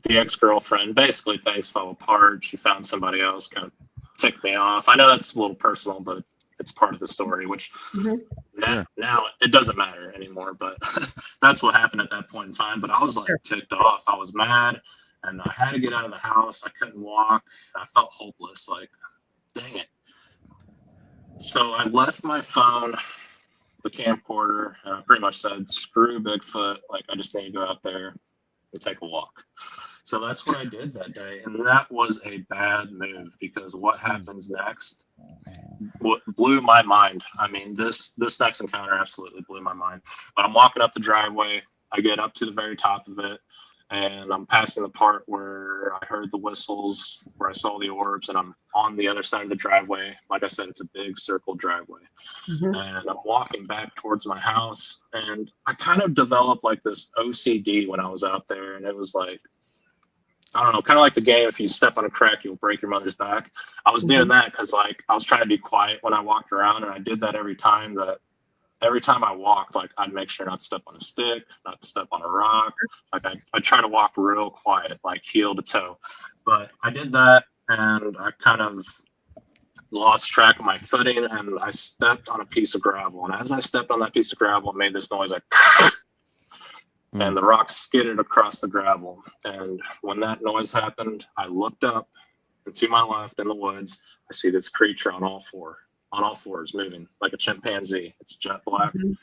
the ex-girlfriend. Basically, things fell apart. She found somebody else, kind of ticked me off. I know that's a little personal, but it's part of the story, which now it doesn't matter anymore. But that's what happened at that point in time. But I was like ticked off. I was mad, and I had to get out of the house. I couldn't walk. I felt hopeless. Like, dang it. So I left my phone, the camcorder, and I pretty much said, screw Bigfoot. Like, I just need to go out there and take a walk. So that's what I did that day. And that was a bad move, because what happens next blew my mind. I mean, this next encounter absolutely blew my mind. But I'm walking up the driveway. I get up to the very top of it, and I'm passing the part where I heard the whistles, where I saw the orbs, and I'm on the other side of the driveway. Like I said, it's a big circle driveway. And I'm walking back towards my house, and I kind of developed like this OCD when I was out there, and it was like, I don't know, kind of like the game, if you step on a crack, you'll break your mother's back. I was doing that because like I was trying to be quiet when I walked around, and I did that every time I walked, like I'd make sure not to step on a stick, not to step on a rock. Like I try to walk real quiet, like heel to toe. But I did that, and I kind of lost track of my footing, and I stepped on a piece of gravel. And as I stepped on that piece of gravel, it made this noise like, and the rock skidded across the gravel. And when that noise happened, I looked up, and to my left in the woods, I see this creature on all fours moving like a chimpanzee. It's jet black. And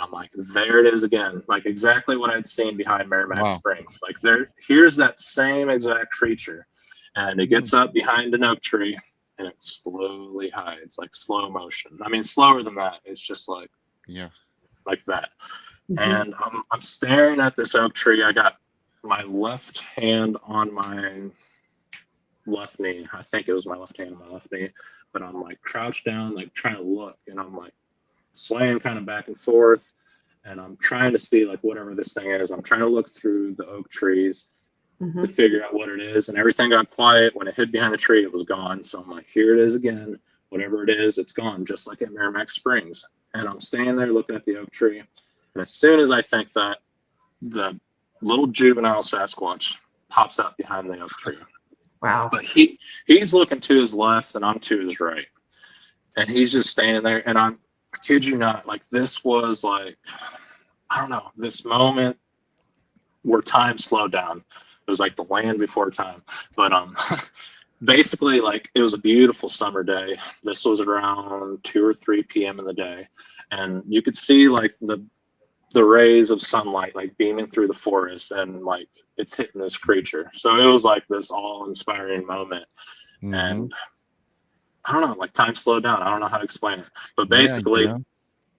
I'm like, there it is again. Like exactly what I'd seen behind Merrimack Springs. Like here's that same exact creature. And it gets up behind an oak tree, and it slowly hides, like slow motion. I mean, slower than that. It's just like, like that. And I'm staring at this oak tree. I got my left hand on my left knee. I think it was my left hand on my left knee. But I'm like crouched down, like trying to look. And I'm like swaying kind of back and forth. And I'm trying to see like whatever this thing is. I'm trying to look through the oak trees to figure out what it is. And everything got quiet. When it hid behind the tree, it was gone. So I'm like, here it is again. Whatever it is, it's gone, just like at Merrimack Springs. And I'm standing there looking at the oak tree. And as soon as I think that, the little juvenile Sasquatch pops up behind the oak tree. Wow. But he's looking to his left, and I'm to his right. And he's just standing there. And I kid you not, like this was like, I don't know, this moment where time slowed down. It was like the land before time. But basically, like it was a beautiful summer day. This was around 2 or 3 p.m. in the day. And you could see like the rays of sunlight like beaming through the forest, and like it's hitting this creature. So it was like this all-inspiring moment. And I don't know, like time slowed down. I don't know how to explain it, but basically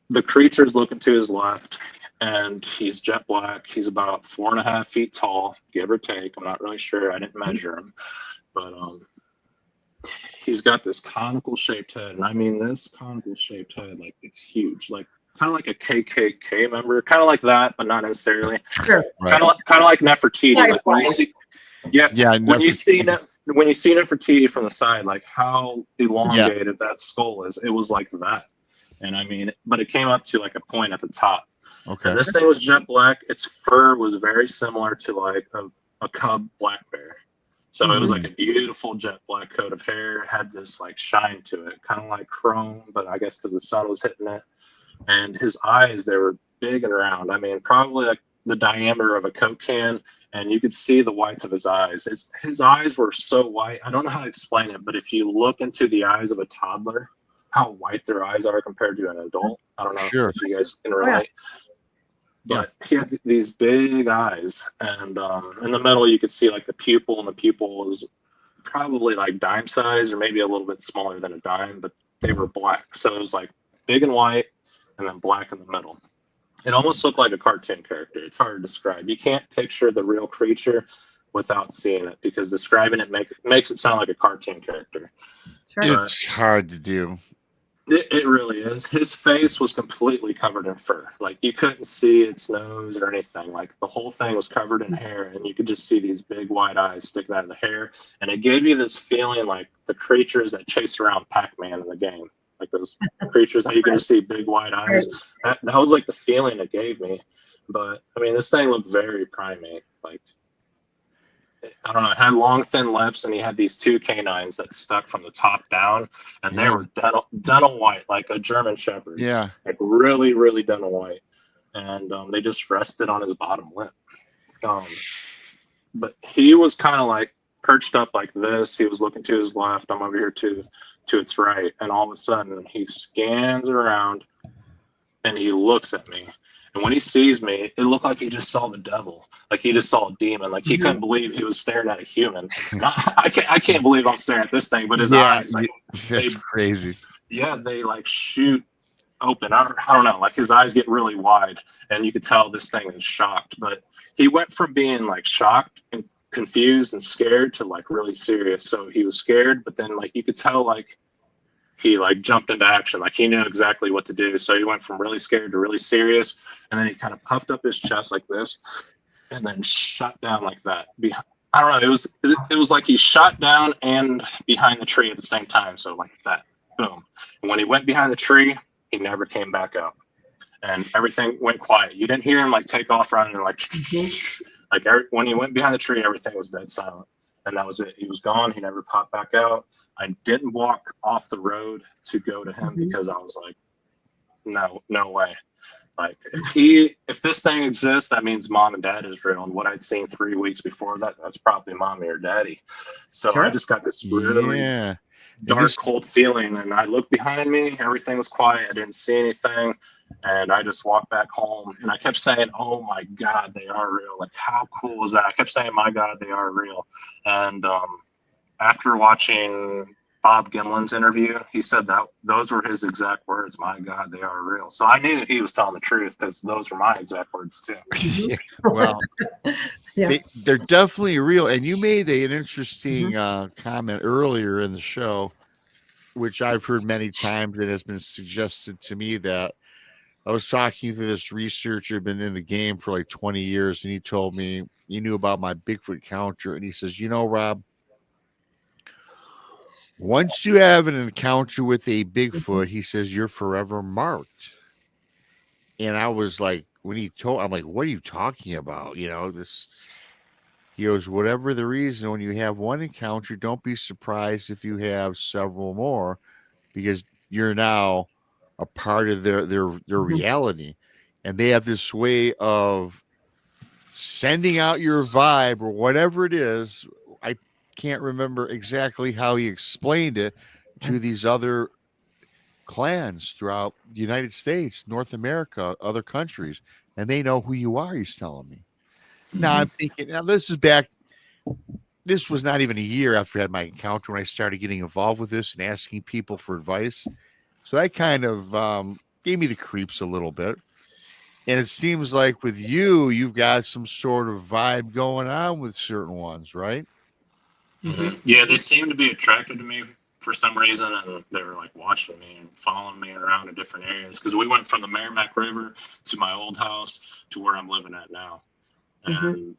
the creature's looking to his left, and he's jet black. He's about 4.5 feet tall, give or take. I'm not really sure. I didn't measure him, but he's got this conical shaped head. And I mean, this conical shaped head, like it's huge, like kind of like a KKK member, kind of like that, but not necessarily. Sure. Kind of like Nefertiti. Like when you see, when you see Nefertiti from the side, like how elongated that skull is, it was like that. And I mean, but it came up to like a point at the top. Okay. And this thing was jet black. Its fur was very similar to like a cub black bear. So it was like a beautiful jet black coat of hair, had this like shine to it, kind of like chrome, but I guess because the sun was hitting it. And his eyes, they were big and round. I mean, probably like the diameter of a Coke can, and you could see the whites of his eyes. His eyes were so white. I don't know how to explain it, but if you look into the eyes of a toddler, how white their eyes are compared to an adult. I don't know if you guys can relate. But he had these big eyes, and in the middle you could see like the pupil, and the pupil was probably like dime size or maybe a little bit smaller than a dime, but they were black. So it was like big and white, and then black in the middle. It almost looked like a cartoon character. It's hard to describe. You can't picture the real creature without seeing it, because describing it makes it sound like a cartoon character. It's hard to do. It really is. His face was completely covered in fur. Like you couldn't see its nose or anything. Like the whole thing was covered in hair, and you could just see these big wide eyes sticking out of the hair. And it gave you this feeling like the creatures that chase around Pac-Man in the game, like those creatures that you can just see big wide eyes. That was like the feeling it gave me. But I mean, this thing looked very primate. Like I don't know, it had long, thin lips, and he had these two canines that stuck from the top down, and they were dental white, like a German Shepherd. Yeah. Like really, really dental white. And they just rested on his bottom lip. But he was kind of like perched up like this. He was looking to his left. I'm over here to its right. And all of a sudden, he scans around, and he looks at me. And when he sees me, it looked like he just saw the devil. Like he just saw a demon. Like he couldn't believe he was staring at a human. I can't believe I'm staring at this thing, but his eyes, like, that's crazy. Yeah, they like shoot open. I don't know. Like his eyes get really wide, and you could tell this thing is shocked. But he went from being like shocked and confused and scared to like really serious. So he was scared, but then like you could tell like he like jumped into action. Like he knew exactly what to do. So he went from really scared to really serious. And then he kind of puffed up his chest like this and then shot down like that. I don't know. It was like he shot down and behind the tree at the same time. So like that, boom. And when he went behind the tree, he never came back up, and everything went quiet. You didn't hear him like take off running and like, when he went behind the tree, everything was dead silent. And that was it. He was gone. He never popped back out. I didn't walk off the road to go to him because I was like, no way. Like if this thing exists, that means mom and dad is real. And what I'd seen 3 weeks before that, that's probably mommy or daddy. So I just got this really dark, cold feeling. And I looked behind me. Everything was quiet. I didn't see anything. And I just walked back home, and I kept saying, "Oh my God, they are real! Like, how cool was that?" I kept saying, "My God, they are real." And after watching Bob Gimlin's interview, he said that those were his exact words. "My God, they are real." So I knew he was telling the truth because those were my exact words too. Well, they're definitely real. And you made an interesting comment earlier in the show, which I've heard many times, and has been suggested to me that. I was talking to this researcher, been in the game for like 20 years, and he told me he knew about my Bigfoot encounter. And he says, you know, Rob, once you have an encounter with a Bigfoot, he says, you're forever marked. And I was like, I'm like, what are you talking about? You know, he goes, whatever the reason, when you have one encounter, don't be surprised if you have several more, because you're now a part of their reality, and they have this way of sending out your vibe or whatever it is. I can't remember exactly how he explained it to these other clans throughout the United States, North America, other countries, and they know who you are. He's telling me. Now I'm thinking, now this was not even a year after I had my encounter when I started getting involved with this and asking people for advice. So that kind of gave me the creeps a little bit. And it seems like with you've got some sort of vibe going on with certain ones, right? Yeah, they seem to be attracted to me for some reason, and they were like watching me and following me around in different areas. Because we went from the Merrimack River to my old house to where I'm living at now. And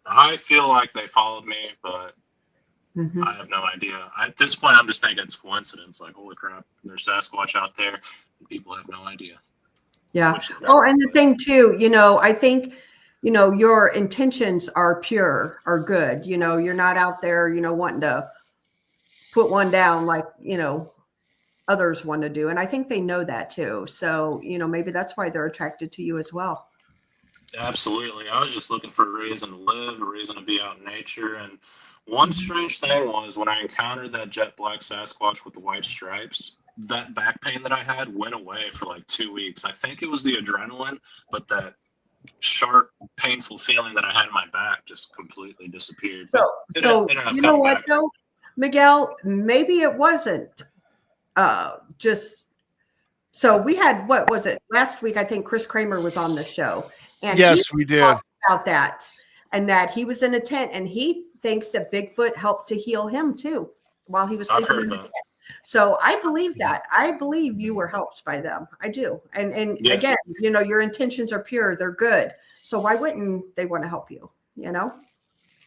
I feel like they followed me, but I have no idea. At this point, I'm just thinking it's coincidence. Like, holy crap, there's Sasquatch out there, and people have no idea. Yeah. Oh, and the thing too, I think, your intentions are pure, are good. You're not out there, wanting to put one down like, others want to do. And I think they know that too. So, maybe that's why they're attracted to you as well. Absolutely. I was just looking for a reason to live, a reason to be out in nature. And one strange thing was when I encountered that jet black Sasquatch with the white stripes, that back pain that I had went away for like 2 weeks. I think it was the adrenaline, but that sharp, painful feeling that I had in my back just completely disappeared. So you know what, though, Miguel? Maybe it wasn't just. So we had, what was it? Last week, I think Chris Kramer was on the show. And yes, we did. About that, and that he was in a tent, and he thinks that Bigfoot helped to heal him too while he was sleeping in the tent. So I believe that. I believe you were helped by them. I do. And Yeah. again, you know, your intentions are pure. They're good. So why wouldn't they want to help you? You know?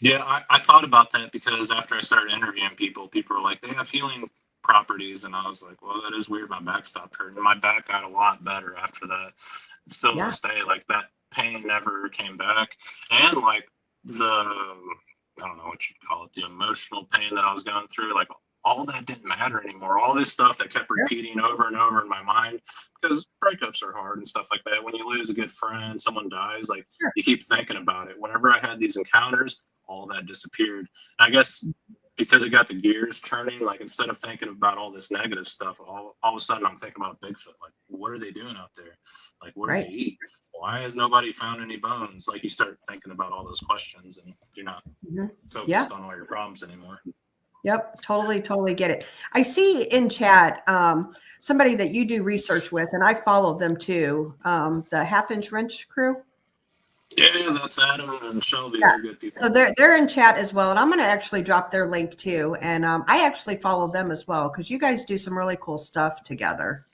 Yeah, I thought about that because after I started interviewing people, people were like, they have healing properties. And I was like, well, that is weird. My back stopped hurting. My back got a lot better after that. Still to this day, like that pain never came back. And like I don't know what you'd call it, the emotional pain that I was going through, like all that didn't matter anymore. All this stuff that kept repeating over and over in my mind, because breakups are hard and stuff like that. When you lose a good friend, someone dies, like you keep thinking about it. Whenever I had these encounters, all that disappeared. And I guess because it got the gears turning, like instead of thinking about all this negative stuff, all of a sudden I'm thinking about Bigfoot. Like, what are they doing out there? Like, what do they eat? Why has nobody found any bones? Like, you start thinking about all those questions, and you're not focused on all your problems anymore. Yep, totally get it. I see in chat somebody that you do research with, and I follow them too. The Half-Inch Wrench crew. Yeah, that's Adam and Shelby. They're good people. So they're in chat as well, and I'm going to actually drop their link too. And I actually follow them as well because you guys do some really cool stuff together.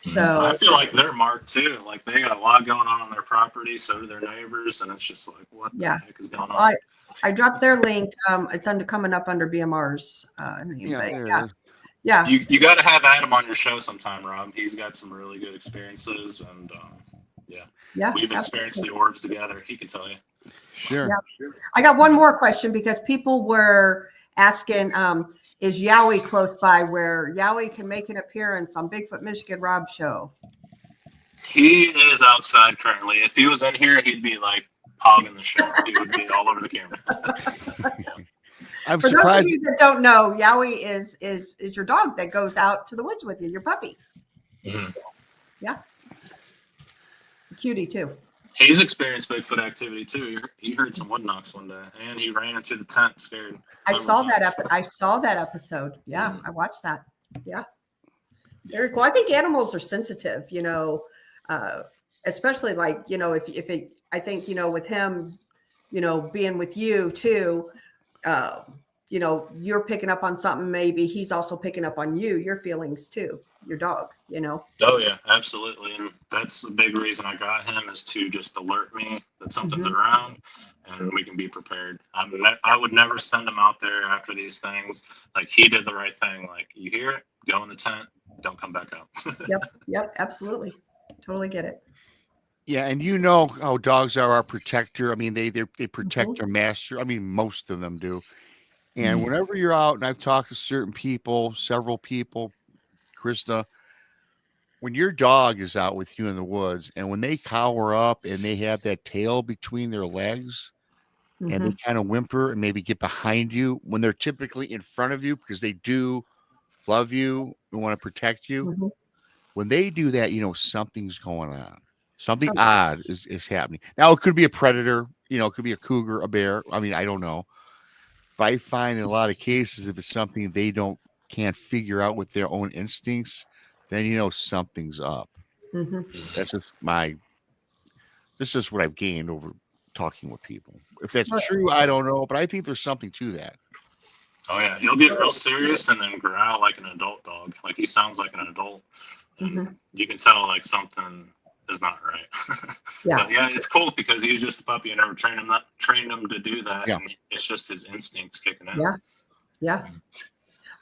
So I feel like they're marked too. Like they got a lot going on their property, so do their neighbors, and it's just like, what the heck is going on? I dropped their link. It's coming up under BMR's name. Yeah. You got to have Adam on your show sometime, Rob. He's got some really good experiences, and we've experienced the orbs together. He can tell you. Sure. Yeah. I got one more question because people were asking, is Yowie close by where Yowie can make an appearance on Bigfoot Michigan Rob show? He is outside currently. If he was in here, he'd be like hogging the show. He would be all over the camera. I'm For surprised. those of you that don't know, Yowie is your dog that goes out to the woods with you, your puppy. Mm-hmm. Yeah. The cutie too. He's experienced Bigfoot activity too. He heard some wood knocks one day, and he ran into the tent scared. I saw that episode. Yeah, I watched that. Yeah, very cool. I think animals are sensitive. You know, especially like if I think with him, being with you too. You're picking up on something. Maybe he's also picking up on your feelings too. Your dog, Oh yeah, absolutely, and that's the big reason I got him is to just alert me that something's around, and we can be prepared. I would never send him out there after these things. Like he did the right thing. Like you hear it, go in the tent, don't come back out. Yep, absolutely, totally get it. Yeah, and you know how dogs are our protector. I mean, they protect their master. I mean, most of them do. And whenever you're out, and I've talked to several people, Krista, when your dog is out with you in the woods and when they cower up and they have that tail between their legs and they kind of whimper and maybe get behind you when they're typically in front of you because they do love you and want to protect you. When they do that, something's going on. Something odd is happening. Now, it could be a predator, it could be a cougar, a bear. I mean, I don't know. But I find in a lot of cases, if it's something they can't figure out with their own instincts, then something's up. That's just this is what I've gained over talking with people. If that's true, I don't know, but I think there's something to that. Oh yeah, he'll get real serious and then growl like an adult dog. Like he sounds like an adult, and you can tell like something is not right. But yeah, it's cool because he's just a puppy. I never trained him to do that. Yeah. And it's just his instincts kicking in. Yeah.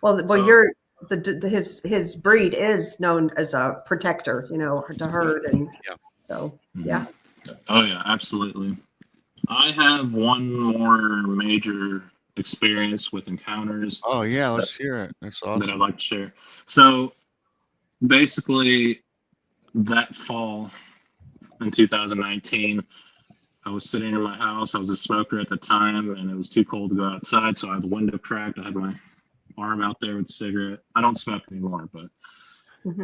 Well, his breed is known as a protector, to herd, and so yeah. Oh yeah, absolutely. I have one more major experience with encounters. Oh yeah, let's hear it. That's awesome. That I'd like to share. So basically, that fall in 2019, I was sitting in my house. I was a smoker at the time, and it was too cold to go outside, so I had the window cracked. I had my arm out there with a cigarette. I don't smoke anymore, but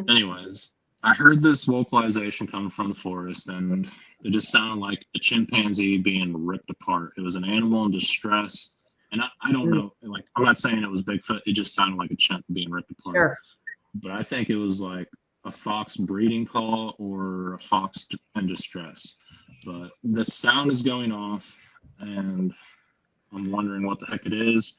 anyways, I heard this vocalization coming from the forest, and it just sounded like a chimpanzee being ripped apart. It was an animal in distress, and I don't know. Like, I'm not saying it was Bigfoot. It just sounded like a chimp being ripped apart. Sure. But I think it was like a fox breeding call or a fox in distress. But the sound is going off, and I'm wondering what the heck it is.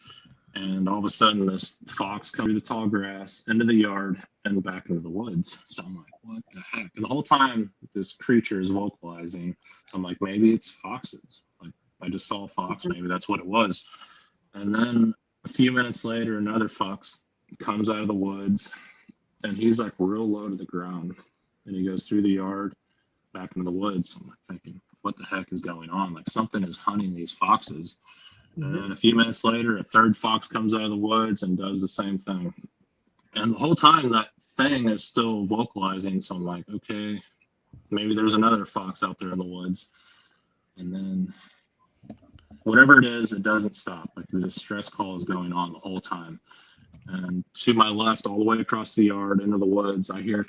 And all of a sudden, this fox comes through the tall grass, into the yard, and back into the woods. So I'm like, what the heck? And the whole time, this creature is vocalizing. So I'm like, maybe it's foxes. Like, I just saw a fox. Maybe that's what it was. And then a few minutes later, another fox comes out of the woods, and he's like real low to the ground. And he goes through the yard, back into the woods. I'm like thinking, what the heck is going on? Like, something is hunting these foxes. And then a few minutes later, a third fox comes out of the woods and does the same thing. And the whole time, that thing is still vocalizing. So I'm like, okay, maybe there's another fox out there in the woods. And then whatever it is, it doesn't stop. Like, the distress call is going on the whole time. And to my left, all the way across the yard into the woods, I hear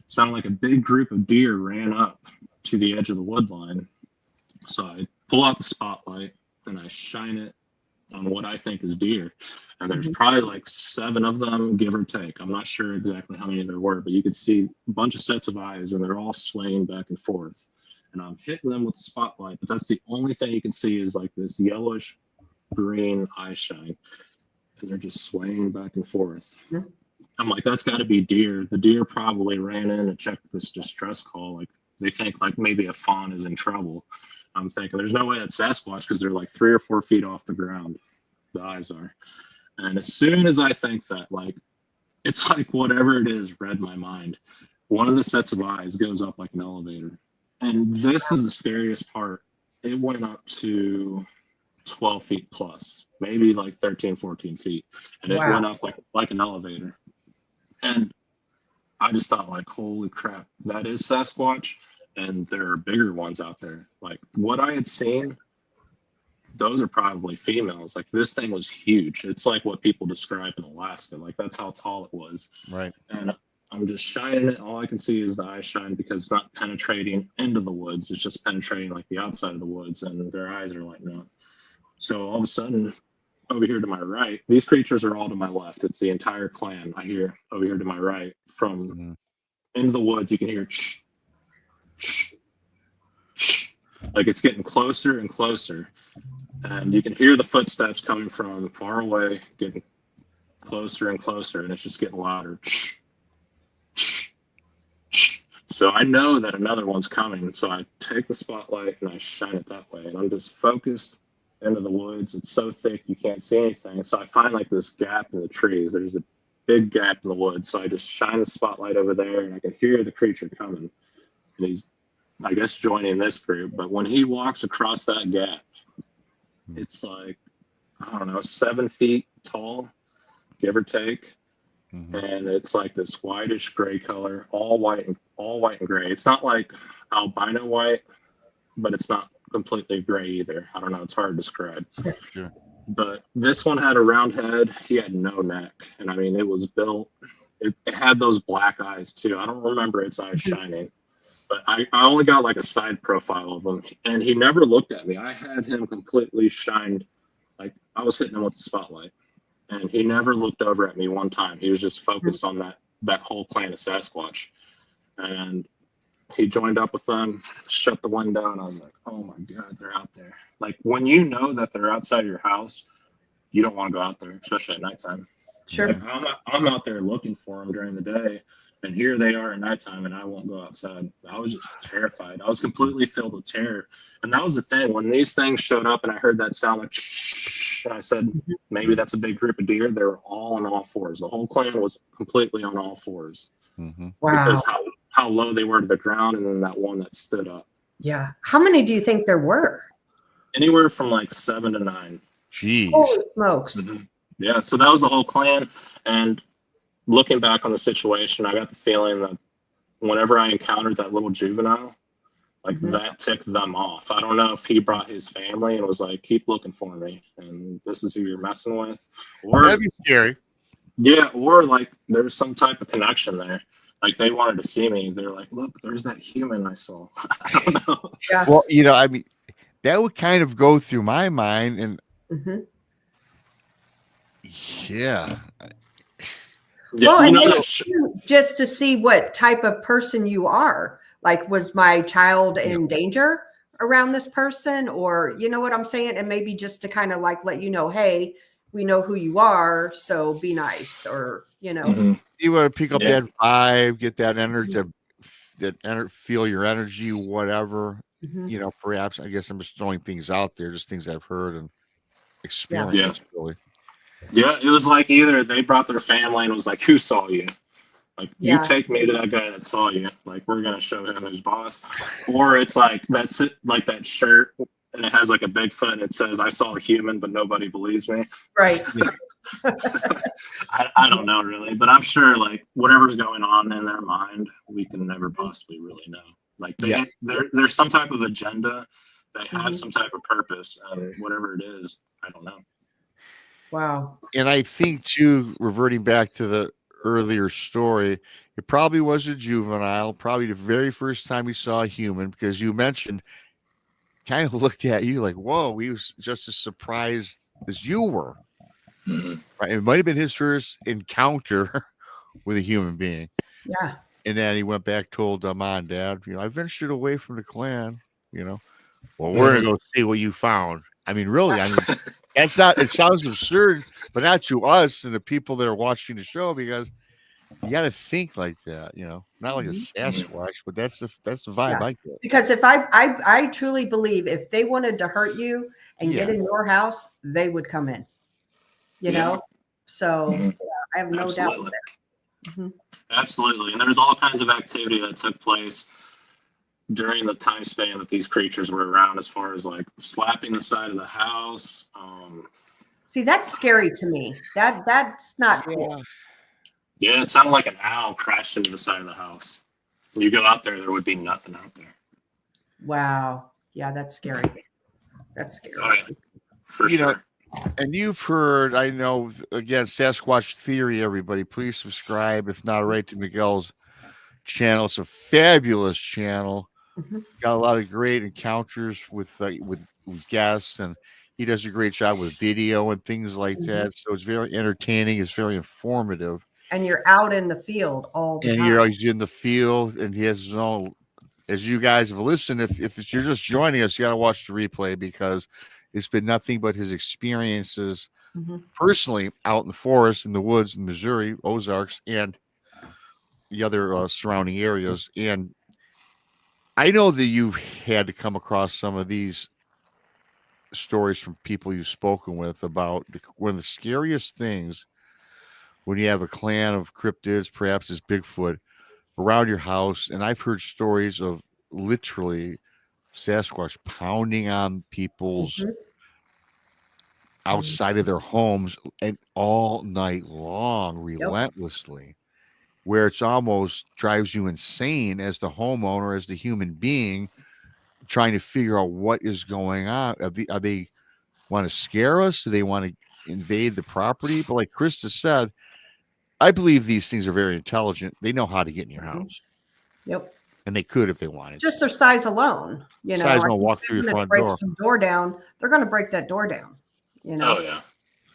sound like a big group of deer ran up to the edge of the wood line. So I pull out the spotlight and I shine it on what I think is deer. And there's probably like 7 of them, give or take. I'm not sure exactly how many there were, but you could see a bunch of sets of eyes, and they're all swaying back and forth. And I'm hitting them with the spotlight, but that's the only thing you can see is like this yellowish green eye shine. And they're just swaying back and forth. I'm like, that's got to be deer. The deer probably ran in and checked this distress call. Like, they think like maybe a fawn is in trouble. I'm thinking there's no way it's Sasquatch because they're like 3 or 4 feet off the ground. The eyes are. And as soon as I think that, like, it's like whatever it is read my mind. One of the sets of eyes goes up like an elevator. And this is the scariest part. It went up to 12 feet plus, maybe like 13, 14 feet. And it went up like an elevator. And I just thought, like, holy crap, that is Sasquatch. And there are bigger ones out there. Like, what I had seen, those are probably females. Like, this thing was huge. It's like what people describe in Alaska. Like, that's how tall it was. Right. And I'm just shining it. All I can see is the eye shine because it's not penetrating into the woods. It's just penetrating like the outside of the woods, and their eyes are lighting up. So all of a sudden, over here to my right, these creatures are all to my left. It's the entire clan. I hear over here to my right from into the woods. You can hear like it's getting closer and closer, and you can hear the footsteps coming from far away, getting closer and closer, and it's just getting louder. So I know that another one's coming, so I take the spotlight and I shine it that way, and I'm just focused into the woods. It's so thick you can't see anything, so I find like this gap in the trees. There's a big gap in the woods, so I just shine the spotlight over there, and I can hear the creature coming. And he's, I guess, joining this group. But when he walks across that gap, it's like, I don't know, 7 feet tall, give or take. And it's like this whitish gray color, all white and gray. It's not like albino white, but it's not completely gray either. I don't know. It's hard to describe. Sure. But this one had a round head. He had no neck. And I mean, it was built, it had those black eyes too. I don't remember its eyes shining. But I only got like a side profile of him, and he never looked at me. I had him completely shined, like I was hitting him with the spotlight, and he never looked over at me one time. He was just focused on that whole clan of Sasquatch. And he joined up with them, shut the window, and I was like, oh my God, they're out there. Like, when you know that they're outside your house, you don't want to go out there, especially at nighttime. Sure. Like, I'm out there looking for them during the day, and here they are at nighttime, and I won't go outside. I was just terrified. I was completely filled with terror. And that was the thing. When these things showed up and I heard that sound like shh, and I said, maybe that's a big group of deer, they were all on all fours. The whole clan was completely on all fours. Mm-hmm. Wow. Because how low they were to the ground, and then that one that stood up. Yeah. How many do you think there were? Anywhere from like 7 to 9. Jeez. Holy smokes. Mm-hmm. Yeah, so that was the whole clan. And looking back on the situation, I got the feeling that whenever I encountered that little juvenile, like that ticked them off. I don't know if he brought his family and was like, keep looking for me, and this is who you're messing with. Or That'd be scary. yeah, or like there's some type of connection there. Like they wanted to see me. They're like, look, there's that human I saw. I don't know. Yeah. Well, I mean, that would kind of go through my mind, and yeah. Well, and then that just to see what type of person you are. Like, was my child in danger around this person, or you know what I'm saying? And maybe just to kind of like let you know, hey, we know who you are, so be nice, or you know. Mm-hmm. You want to pick up Yeah. that vibe, get that energy, feel your energy, whatever. Mhm. You know, perhaps I guess I'm just throwing things out there, just things I've heard and Yeah. experienced. Really, Yeah, it was like either they brought their family and was like, "Who saw you?" Like, you Yeah. take me to that guy that saw you. Like, we're gonna show him who's boss. Or it's like that's it, like that shirt, and it has like a Bigfoot, and it says, "I saw a human, but nobody believes me." Right. I don't know really, but I'm sure like whatever's going on in their mind, we can never possibly really know. Like there's some type of agenda. They have some type of purpose, and whatever it is, I don't know. Wow. and I think too, reverting back to the earlier story, it probably was a juvenile, probably the very first time he saw a human, because you mentioned kind of looked at you like, whoa, he was just as surprised as you were. Mhm. Right? It might have been his first encounter with a human being. Yeah. And then he went back, told Mom, Dad, I ventured away from the clan, well, we're going to go see what you found. I mean, really, that's not, it sounds absurd, but not to us and the people that are watching the show, because you got to think like that, not like a Sasquatch, but that's the vibe I get. Because if I truly believe if they wanted to hurt you and get in your house, they would come in, you know? So I have no doubt with it. Absolutely. And there's all kinds of activity that took place during the time span that these creatures were around, as far as like slapping the side of the house. See, that's scary to me. That's not cool. Yeah, it sounded like an owl crashed into the side of the house. When you go out there, there would be nothing out there. Wow. Yeah, that's scary. That's scary. Oh, yeah. For sure. And you've heard, I know, again, Sasquatch Theory, everybody. Please subscribe, if not already, to Miguel's channel. It's a fabulous channel. Got a lot of great encounters with guests, and he does a great job with video and things like that. So it's very entertaining. It's very informative. And you're out in the field all the time. And you're always in the field, and he has his own. As you guys have listened, if you're just joining us, you got to watch the replay, because it's been nothing but his experiences personally out in the forest, in the woods, in Missouri, Ozarks, and the other surrounding areas. And I know that you've had to come across some of these stories from people you've spoken with about one of the scariest things when you have a clan of cryptids, perhaps it's Bigfoot, around your house. And I've heard stories of literally Sasquatch pounding on people's outside of their homes, and all night long, relentlessly, where it's almost drives you insane as the homeowner, as the human being, trying to figure out what is going on. Are they want to scare us? Do they want to invade the property? But like Krista said, I believe these things are very intelligent. They know how to get in your house. Yep. And they could if they wanted. Just their size alone, Size gonna walk through your front door. Some door down. They're going to break that door down. Oh yeah.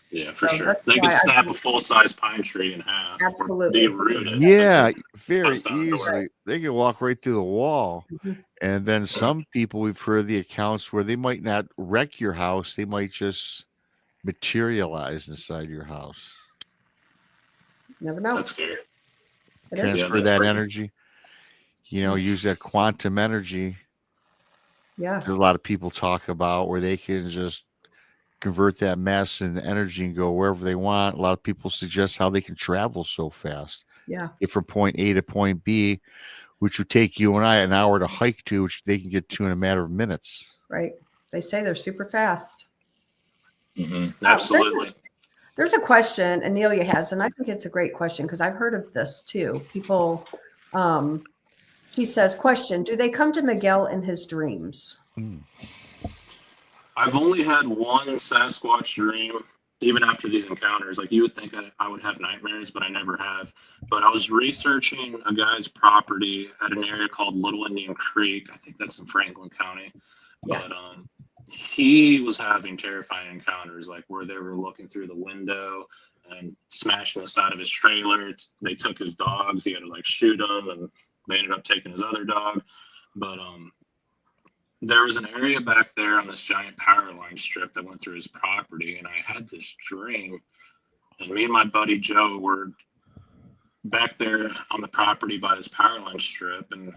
Yeah, for sure. They can snap a full-size pine tree in half. Absolutely. Be rooted. Yeah, very easily. They can walk right through the wall. And then some people, we've heard the accounts where they might not wreck your house. They might just materialize inside your house. Never know. That's scary. Transfer that energy. Use that quantum energy. Yeah. There's a lot of people talk about where they can just convert that mass into energy and go wherever they want. A lot of people suggest how they can travel so fast. Yeah. Get from point A to point B, which would take you and I an hour to hike to, which they can get to in a matter of minutes. Right. They say they're super fast. Absolutely. There's a question Anelia has, and I think it's a great question because I've heard of this too. People, she says, question, do they come to Miguel in his dreams? I've only had one Sasquatch dream, even after these encounters. Like, you would think I would have nightmares, but I never have. But I was researching a guy's property at an area called Little Indian Creek. I think that's in Franklin County. Yeah. But he was having terrifying encounters, like where they were looking through the window and smashing the side of his trailer. They took his dogs. He had to like shoot them, and they ended up taking his other dog. But there was an area back there on this giant power line strip that went through his property, and I had this dream, and me and my buddy Joe were back there on the property by this power line strip, and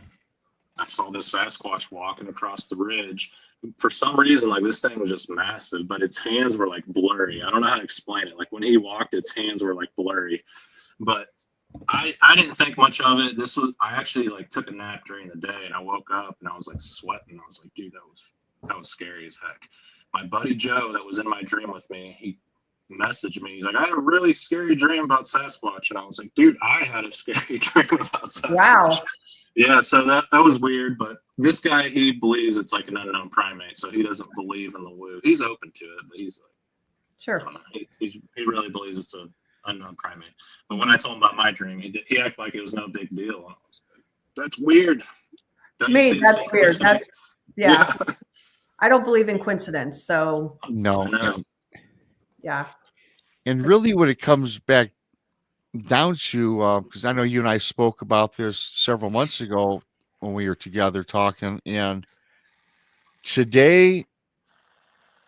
I saw this Sasquatch walking across the ridge. For some reason, like, this thing was just massive, but its hands were like blurry. I don't know how to explain it. Like, when he walked, its hands were like blurry, but I didn't think much of it. I actually like took a nap during the day, and I woke up and I was like sweating. I was like, dude, that was scary as heck. My buddy Joe that was in my dream with me, he messaged me. He's like, I had a really scary dream about Sasquatch. And I was like, dude, I had a scary dream about Sasquatch. Wow. Yeah, so that was weird, but this guy, he believes it's like an unknown primate, so he doesn't believe in the woo. He's open to it, but he's like, Sure. I don't know, he really believes it's an unknown primate. But when I told him about my dream, he acted like it was no big deal. And I was like, that's weird. To me, that's weird. Yeah. I don't believe in coincidence, so No. yeah. And really what it comes back down to, because I know you and I spoke about this several months ago when we were together talking, and today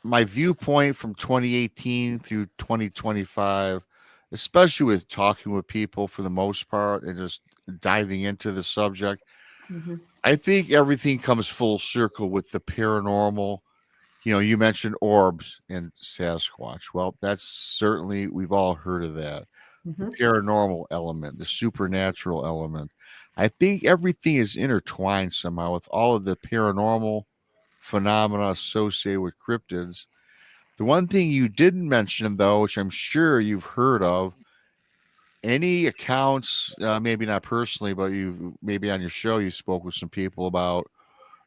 my viewpoint from 2018 through 2025, especially with talking with people for the most part and just diving into the subject, I think everything comes full circle with the paranormal. You know, you mentioned orbs and Sasquatch. Well, that's certainly, we've all heard of that. The paranormal element, the supernatural element. I think everything is intertwined somehow with all of the paranormal phenomena associated with cryptids. The one thing you didn't mention, though, which I'm sure you've heard of, any accounts, maybe not personally, but you maybe on your show you spoke with some people about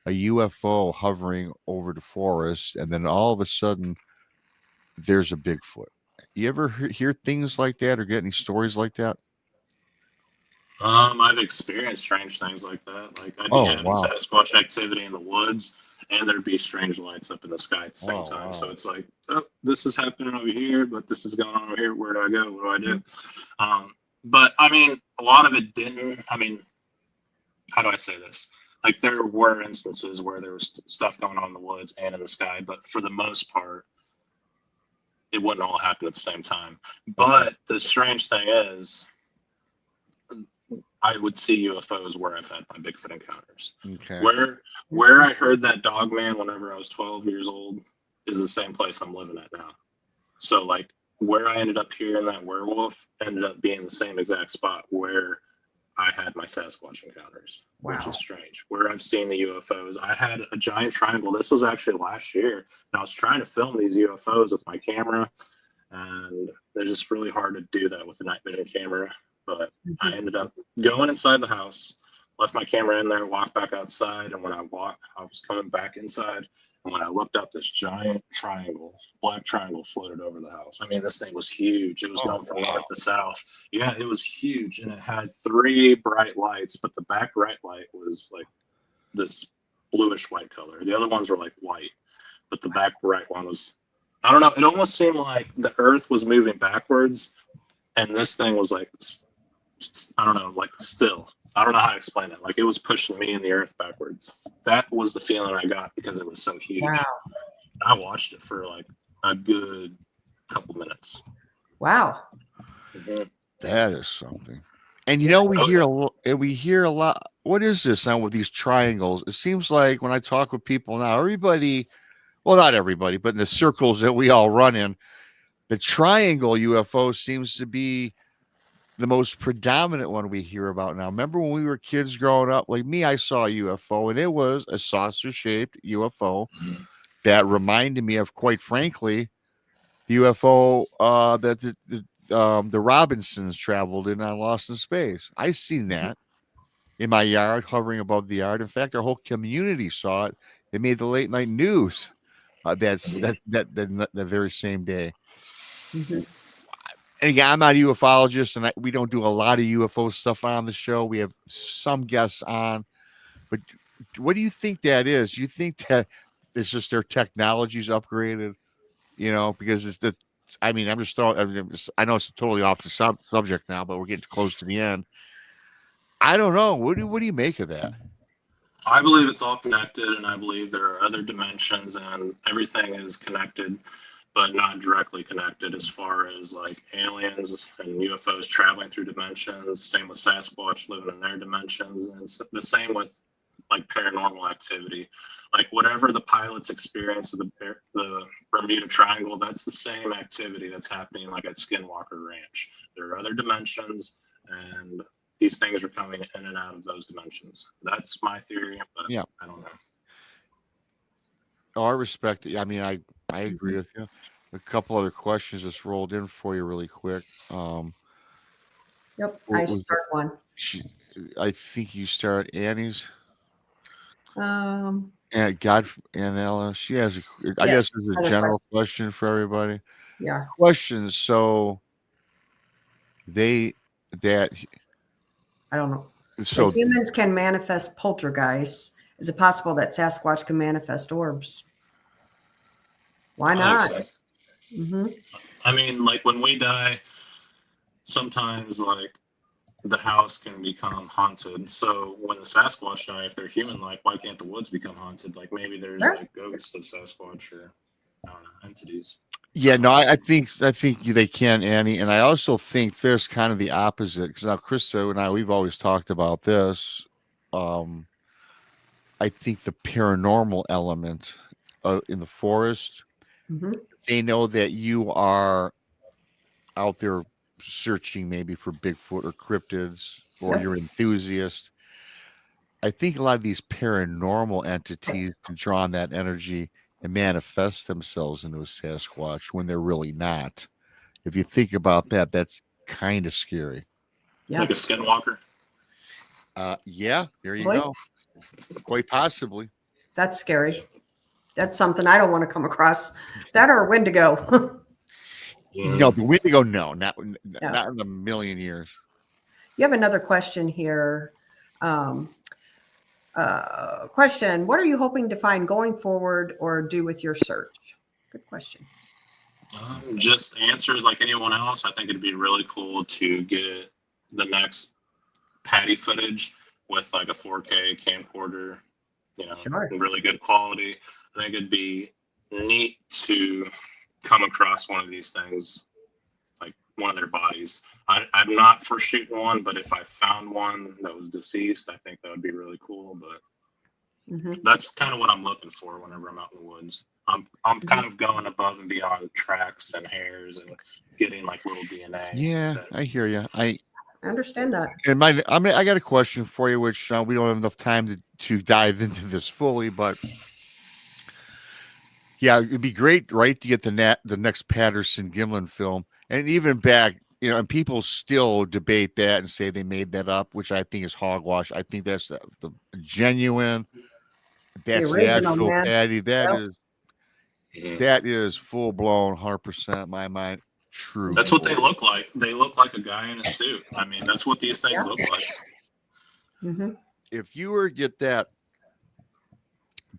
a UFO hovering over the forest, and then all of a sudden there's a Bigfoot. You ever hear things like that or get any stories like that? I've experienced strange things like that. Like, I'd be having Sasquatch activity in the woods, and there'd be strange lights up in the sky at the same time. Wow. So it's like, oh, this is happening over here, but this is going on over here. Where do I go? What do I do? But I mean, a lot of it didn't. I mean, how do I say this? Like, there were instances where there was stuff going on in the woods and in the sky, but for the most part, it wouldn't all happen at the same time. But the strange thing is, I would see UFOs where I've had my Bigfoot encounters. Okay. Where I heard that dog man whenever I was 12 years old is the same place I'm living at now. So, like, where I ended up hearing that werewolf ended up being the same exact spot where I had my Sasquatch encounters, which is strange. Where I've seen the UFOs, I had a giant triangle. This was actually last year, and I was trying to film these UFOs with my camera, and they're just really hard to do that with the night vision camera. But I ended up going inside the house, left my camera in there, walked back outside, and when I was coming back inside, and when I looked up, this giant triangle, black triangle, floated over the house. I mean, this thing was huge. It was going from north to south. Yeah, it was huge, and it had 3 bright lights, but the back right light was like this bluish white color. The other ones were like white, but the back right one was, I don't know, it almost seemed like the earth was moving backwards, and this thing was like, I don't know, like still. I don't know how to explain it. Like, it was pushing me and the earth backwards. That was the feeling I got because it was so huge. Wow. I watched it for like a good couple minutes. Wow. That is something. And you know, we hear a lot. What is this now with these triangles? It seems like when I talk with people now, everybody, well, not everybody, but in the circles that we all run in, the triangle UFO seems to be the most predominant one we hear about now. Remember when we were kids growing up? Like me, I saw a UFO, and it was a saucer-shaped UFO that reminded me of, quite frankly, the UFO that the Robinsons traveled in on Lost in Space. I seen that in my yard, hovering above the yard. In fact, our whole community saw it. It made the late night news that very same day. And again, I'm not a ufologist, and we don't do a lot of UFO stuff on the show. We have some guests on, but what do you think that is? You think that it's just their technology's upgraded? You know, because it's the. I mean, I'm just throwing. I know it's totally off the subject now, but we're getting close to the end. I don't know. What do you make of that? I believe it's all connected, and I believe there are other dimensions, and everything is connected, but not directly connected as far as like aliens and UFOs traveling through dimensions. Same with Sasquatch living in their dimensions, and it's the same with like paranormal activity. Like whatever the pilots experience of the Bermuda Triangle, that's the same activity that's happening like at Skinwalker Ranch. There are other dimensions, and these things are coming in and out of those dimensions. That's my theory, but Yeah. I don't know. Oh, I respect it. I mean, I agree with you. A couple other questions just rolled in for you really quick. Yep, What I was start one. I think you start Annie's. Um, And Ella, she has I Yes, guess there's a another general question for everybody. yeah. Questions. So that I don't know. so If humans can manifest poltergeists, is it possible that Sasquatch can manifest orbs? Why I not? think so. Mm-hmm. I mean, like when we die, sometimes like the house can become haunted. So when the Sasquatch die, if they're human-like, why can't the woods become haunted? Like maybe there's Sure. like ghosts of Sasquatch or I don't know, entities. yeah, no, I think they can, Annie, and I also think there's kind of the opposite because now Krista and I we've always talked about this. I think the paranormal element in the forest, Mm-hmm. they know that you are out there searching maybe for Bigfoot or cryptids, or Yep. you're an enthusiast. I think a lot of these paranormal entities can draw on that energy and manifest themselves into a Sasquatch when they're really not. If you think about that, that's kind of scary. Yeah. Like a skinwalker. Yeah, there you Really? go. Quite possibly. That's scary. That's something I don't want to come across. That or a Wendigo. No, the Wendigo, no, not Yeah. in a million years. You have another question here. Question: what are you hoping to find going forward or do with your search? Good question. Just answers like anyone else. I think it'd be really cool to get the next patty footage with like a 4K camcorder, Sure. really good quality. I think it'd be neat to come across one of these things, like one of their bodies. I'm not for shooting one, but if I found one that was deceased, I think that would be really cool. But Mm-hmm. that's kind of what I'm looking for whenever I'm out in the woods. I'm kind of going above and beyond tracks and hairs and getting like little DNA. Yeah, I hear you. I understand that. And I got a question for you, which we don't have enough time to dive into this fully, but yeah, it'd be great, right, to get the next Patterson Gimlin film, and even back, and people still debate that and say they made that up, which I think is hogwash. I think that's the genuine. That's the original, actual man. Patty. Yep. That is full blown, 100% in my mind. True. That's what they look like. They look like a guy in a suit. I mean, that's what these things look like. Mm-hmm. If you were to get that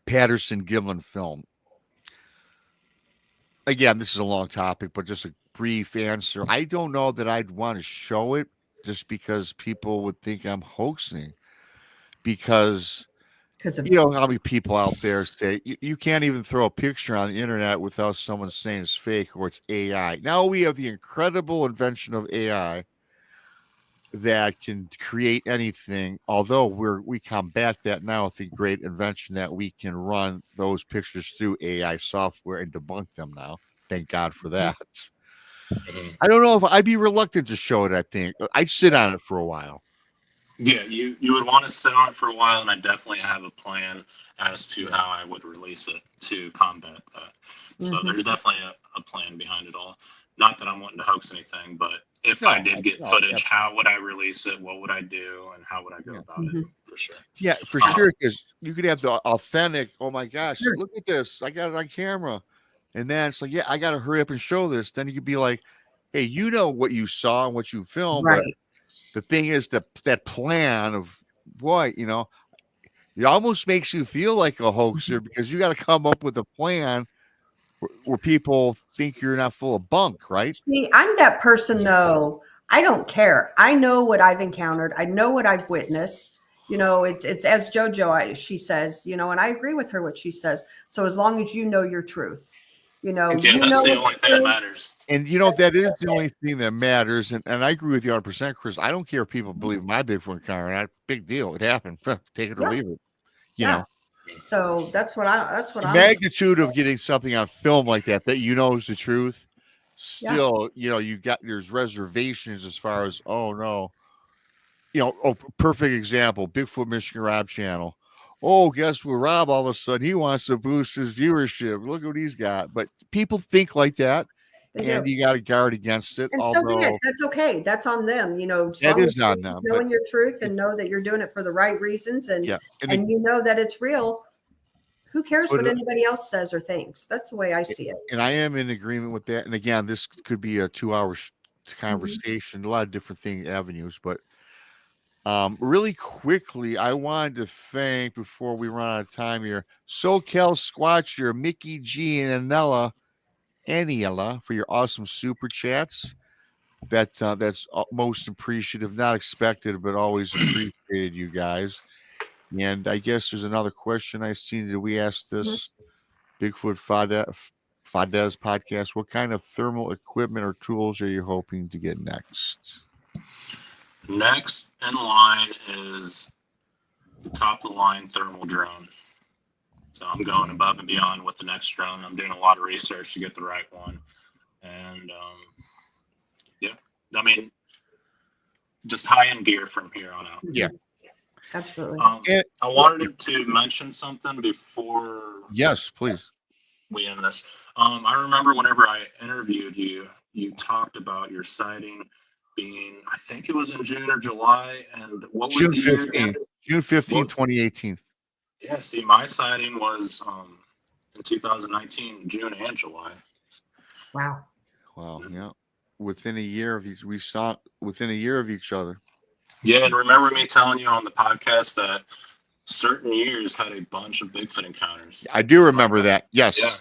Patterson Gimlin film, again, this is a long topic, but just a brief answer. I don't know that I'd want to show it just because people would think I'm hoaxing. Because you know how many people out there say you can't even throw a picture on the internet without someone saying it's fake or it's AI. Now we have the incredible invention of AI that can create anything, although we combat that now with the great invention that we can run those pictures through AI software and debunk them now. Thank God for that. I don't know if I'd be reluctant to show it. I think I'd sit on it for a while. Yeah, you would want to sit on it for a while, and I definitely have a plan as to how I would release it to combat that. So there's definitely a plan behind it all. Not that I'm wanting to hoax anything, but if I did get footage, how would I release it? What would I do? And how would I go about it? For sure. Yeah, for sure. Because you could have the authentic, oh my gosh, look at this. I got it on camera. And then it's like, yeah, I got to hurry up and show this. Then you could be like, hey, you know what you saw and what you filmed. Right. But the thing is that plan of what, it almost makes you feel like a hoaxer because you got to come up with a plan where people think you're not full of bunk, right? See, I'm that person though. I don't care. I know what I've encountered. I know what I've witnessed. You know, it's as JoJo, she says, you know, and I agree with her what she says. So as long as you know your truth, you know, Yeah, you that's know the only thing that matters. And you know, that is the only thing that matters. And I agree with you 100%, Chris. I don't care if people believe my Bigfoot encounter. Not big deal. It happened. Take it or leave it. You know. So that's what The I'm magnitude of getting something on film like that you know is the truth. Still, you know, there's reservations as far as, oh no. You know, perfect example, Bigfoot Michigan Rob channel. Oh, guess what? Rob, all of a sudden, he wants to boost his viewership. Look what he's got. But people think like that, and you got to guard against it. And so be it. That's okay. That's on them. You know, that is on them. Knowing your truth and know that you're doing it for the right reasons, and you know that it's real. Who cares what anybody else says or thinks? That's the way I see it. And I am in agreement with that. And again, this could be a 2-hour conversation, a lot of different avenues, but. Really quickly, I wanted to thank, before we run out of time here, SoCal Squatcher, Mickey G, and Aniela for your awesome super chats. That's most appreciative, not expected, but always appreciated, you guys. And I guess there's another question I seen. Did we ask this Bigfoot Fadez podcast? What kind of thermal equipment or tools are you hoping to get next? Next in line is the top of the line thermal drone. So I'm going above and beyond with the next drone. I'm doing a lot of research to get the right one. And I mean, just high-end gear from here on out. Yeah. Absolutely. I wanted to mention something before. Yes, please. We end this. I remember whenever I interviewed you, you talked about your sighting being, I think it was in June or July, and what was June the 15th, year? June 15, 2018. Yeah, see, my sighting was in 2019, June and July. Wow. Yeah. Within a year of each, we saw within a year of each other. Yeah, and remember me telling you on the podcast that certain years had a bunch of Bigfoot encounters. I do remember that. Yes. Yeah.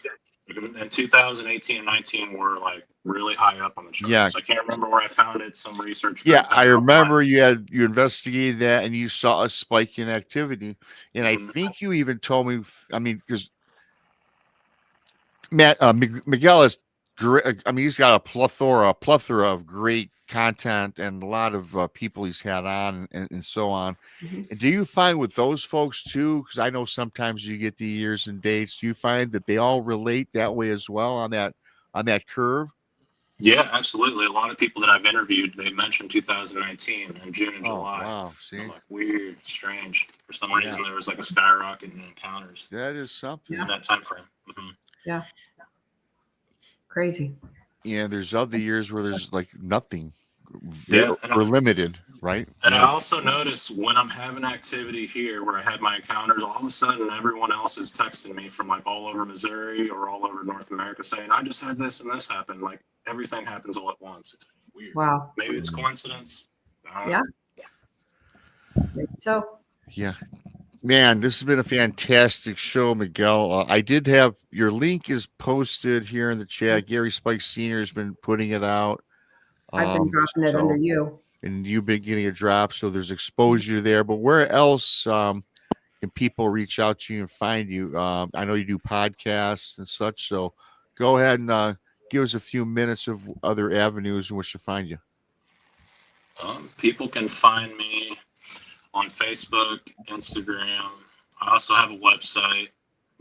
And 2018 and 19 were like really high up on the charts. Yeah. I can't remember where I found it. Some research. Yeah, I remember you investigated that and you saw a spike in activity. And I think you even told me, I mean, because Miguel is great. I mean, he's got a plethora of great content and a lot of people he's had on and so on. And do you find with those folks too, because I know sometimes you get the years and dates, do you find that they all relate that way as well on that curve? Yeah, absolutely. A lot of people that I've interviewed, they mentioned 2019 and June and July. Wow, see, like, weird, strange. For some reason, there was like a skyrocket in encounters. That is something in that time frame. Yeah, crazy. Yeah, there's other years where there's like nothing. We're limited, right? And I also notice when I'm having activity here where I had my encounters, all of a sudden everyone else is texting me from like all over Missouri or all over North America saying, I just had this and this happened. Like everything happens all at once. It's weird. Wow. Maybe it's coincidence. Yeah. So. Yeah. Man, this has been a fantastic show, Miguel. I did have your link is posted here in the chat. Gary Spike Sr. has been putting it out. I've been dropping it under you. And you've been getting a drop, so there's exposure there. But where else can people reach out to you and find you? I know you do podcasts and such, so go ahead and give us a few minutes of other avenues in which to find you. People can find me on Facebook, Instagram. I also have a website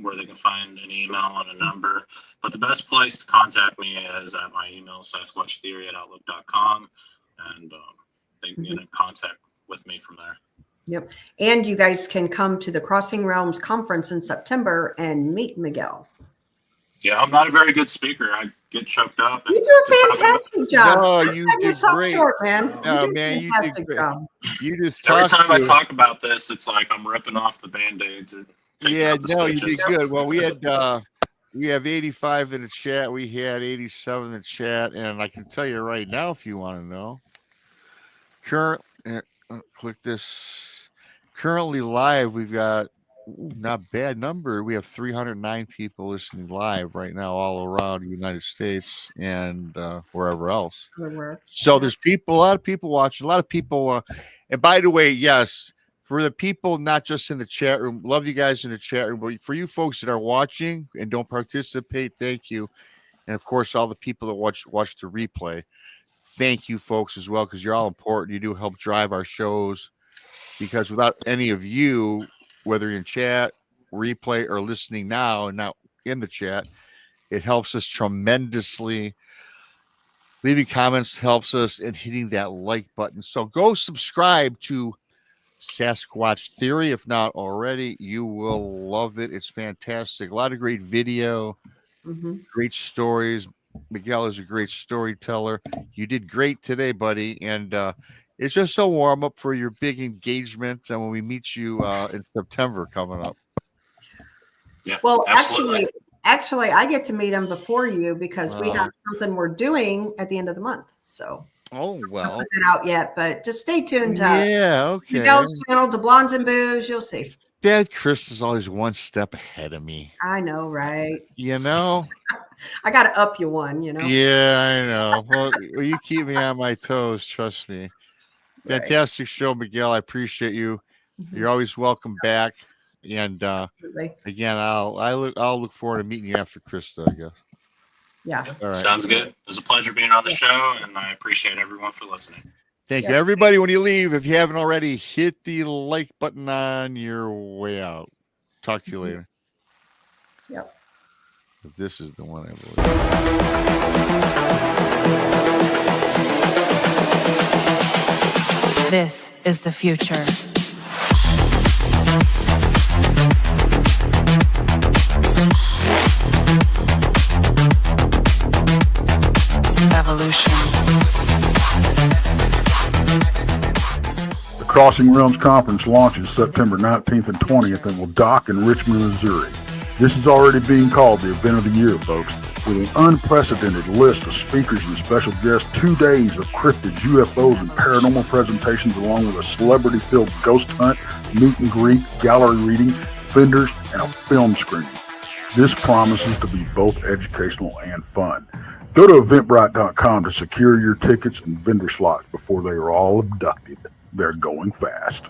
where they can find an email and a number. But the best place to contact me is at my email, sasquatchtheory@outlook.com. And they can get in contact with me from there. Yep. And you guys can come to the Crossing Realms conference in September and meet Miguel. Yeah, I'm not a very good speaker. I get choked up. You do a fantastic job. No, you did great. Short, man. No, man, you did great. You just every time I talk about this, it's like I'm ripping off the Band-Aids. Yeah, no, you did good. Well, we have 85 in the chat. We had 87 in the chat, and I can tell you right now if you want to know. Click this. Currently live, we've got not bad number. We have 309 people listening live right now, all around the United States and wherever else. So there's a lot of people watching, a lot of people. And by the way, yes, for the people not just in the chat room, love you guys in the chat room, but for you folks that are watching and don't participate, thank you. And of course, all the people that watch the replay, thank you folks as well, because you're all important. You do help drive our shows, because without any of you, whether you're in chat, replay, or listening now and not in the chat, it helps us tremendously. Leaving comments helps us, and hitting that like button. So go subscribe to Sasquatch Theory. If not already, you will love it. It's fantastic. A lot of great video, great stories. Miguel is a great storyteller. You did great today, buddy. And it's just a warm up for your big engagement. And when we meet you in September coming up. Yeah. Well, absolutely. actually, I get to meet him before you, because we have something we're doing at the end of the month. So, oh well, not put it out yet, but just stay tuned. Yeah, okay. Miguel's channel, to Blondes and Booze, you'll see. Dad, Chris is always one step ahead of me. I know, right? You know. I got to up you one. You know. Yeah, I know. Well, you keep me on my toes. Trust me. Fantastic show, Miguel. I appreciate you. You're always welcome back. And again, I'll look forward to meeting you after Krista, I guess. Yeah. All right. Sounds good. It was a pleasure being on the show, and I appreciate everyone for listening. Thank you, everybody. When you leave, if you haven't already, hit the like button on your way out. Talk to you later. Yep. If this is the one I believe. This is the future. Evolution. The Crossing Realms Conference launches September 19th and 20th and will dock in Richmond, Missouri. This is already being called the event of the year, folks, with an unprecedented list of speakers and special guests, 2 days of cryptids, UFOs, and paranormal presentations, along with a celebrity-filled ghost hunt, meet and greet, gallery reading, vendors, and a film screening. This promises to be both educational and fun. Go to Eventbrite.com to secure your tickets and vendor slots before they are all abducted. They're going fast.